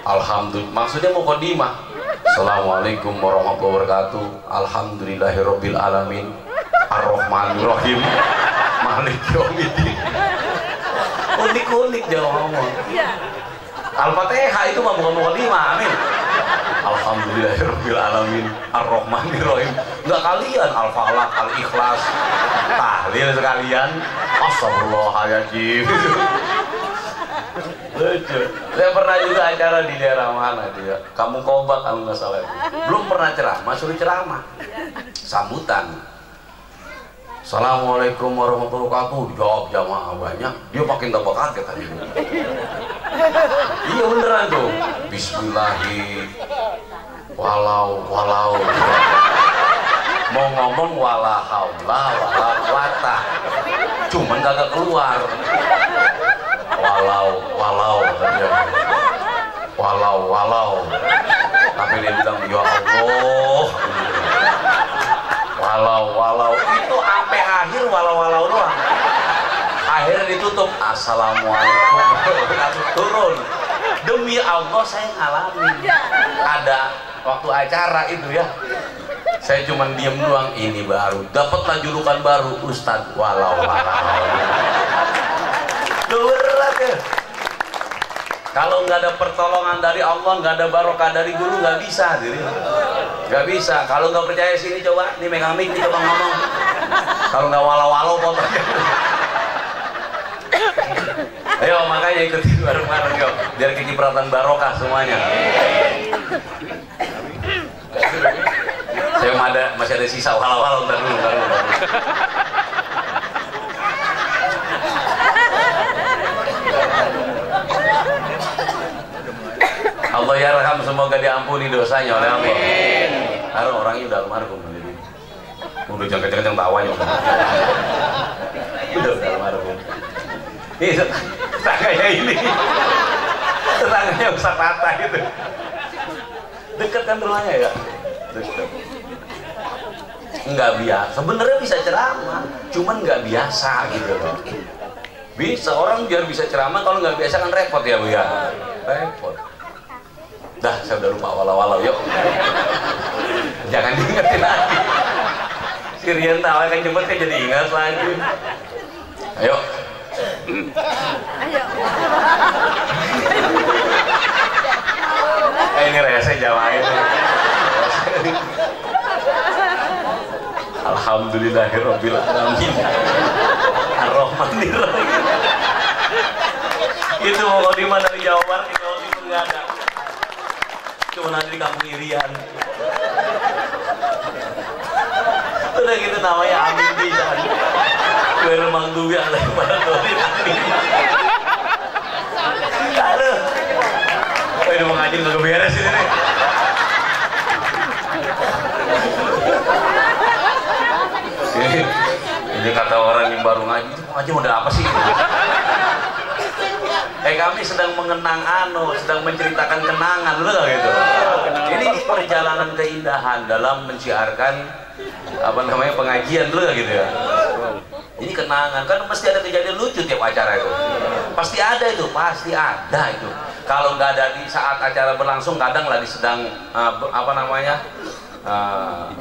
Alhamdulillah. Maksudnya mau kodimah. Assalamualaikum warahmatullahi wabarakatuh. Alhamdulillahirabbil alamin. Ar-Rahmanir-Rahim. Maliki yaumiddin. Unik-unik jauh ngomong. Al-Fatihah itu mah bukan mukadimah, amin. Alhamdulillahirabbil alamin, Ar-Rahmanir-Rahim. Enggak kalian Al-Falaq, Al-Ikhlas, tahlil sekalian. Astagfirullahaladzim. Lucu. Saya pernah juga acara di daerah mana dia. Kamu Kobak kalau nggak salah. Belum pernah ceramah, suruh ceramah. Sambutan. Assalamualaikum warahmatullahi wabarakatuh. Jawab jamaah banyak. Dia makin tambah kaget tadi. Iya beneran tuh. Bismillahi. Walau. Mau ngomong wala haula wala quwata. Cuman kagak keluar. Walau katanya. Walau. Tapi dia bilang ya Allah. Walau itu sampai akhir walau doang. Akhirnya ditutup. Assalamualaikum turun. Demi Allah saya ngalamin. Ada waktu acara itu ya. Saya cuma diem doang. Ini baru dapatlah julukan baru Ustadz walau. Berat ya. Kalau nggak ada pertolongan dari Allah, nggak ada barokah dari guru, nggak bisa, diri. Nggak bisa. Kalau nggak percaya sini coba, nih megang mic, nih coba ngomong. Kalau nggak walau potong. Ayo makanya ikutin bareng-bareng yuk, biar kecipratan barokah semuanya. Saya masih ada sisa walau, ntar dulu. Allah yarham, semoga diampuni dosanya oleh Allah. Karena orangnya udah almarhum. Udah jangan kenceng tawanya. Udah almarhum. Ini tetangganya ini. Tetangganya Ustaz Rata gitu. Deket kan rumahnya ya? Deket. Enggak biasa. Sebenarnya bisa ceramah, cuman nggak biasa gitu loh. Bisa orang biar bisa ceramah, kalau nggak biasa kan repot ya Bu ya. Repot. Dah, saya udah lupa walau, yuk. Jangan diingetin lagi. Si Rian tawa kan jemputnya jadi ingat lagi. Ayo. Ini rese jamaah ini. Alhamdulillahirabbil alamin. Ar-Rahmanir-Rahim. Itu mau di mana dari Jawa Barat, di Jawa Timur nggak ada. Cuma nanti di kampung Irian. Udah gitu namanya amin bisa. Gue remang duit ada pada dorin amin. Aduh. Oh, ini mau ngaji nggak beres ini nih. Ini kata orang yang baru ngaji udah apa sih? Kami sedang mengenang sedang menceritakan kenangan, lu tau gitu. Ini perjalanan keindahan dalam menciarkan pengajian, lu gitu ya. Ini kenangan, kan mesti ada kejadian lucu tiap acara itu. Pasti ada itu. Kalau nggak ada di saat acara berlangsung, kadang lagi sedang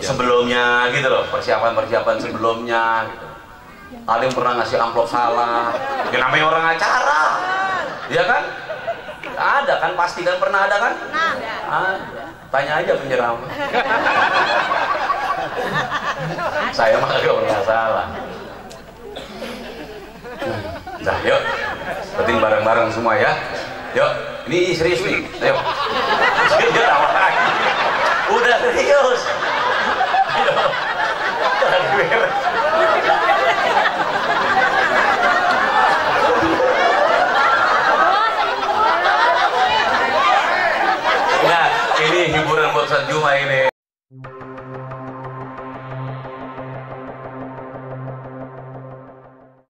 sebelumnya gitu loh, persiapan sebelumnya gitu. Ada yang pernah ngasih amplop salah, ya namanya orang acara, ya kan? Ada kan, pasti kan pernah ada kan? Tanya aja penceramah. Saya mah gak pernah salah. Nah, yuk, penting bareng-bareng semua ya. Yuk, ini serius nih, ayo. Udah serius. Nah, ini hiburan buat Ustaz Juma ini.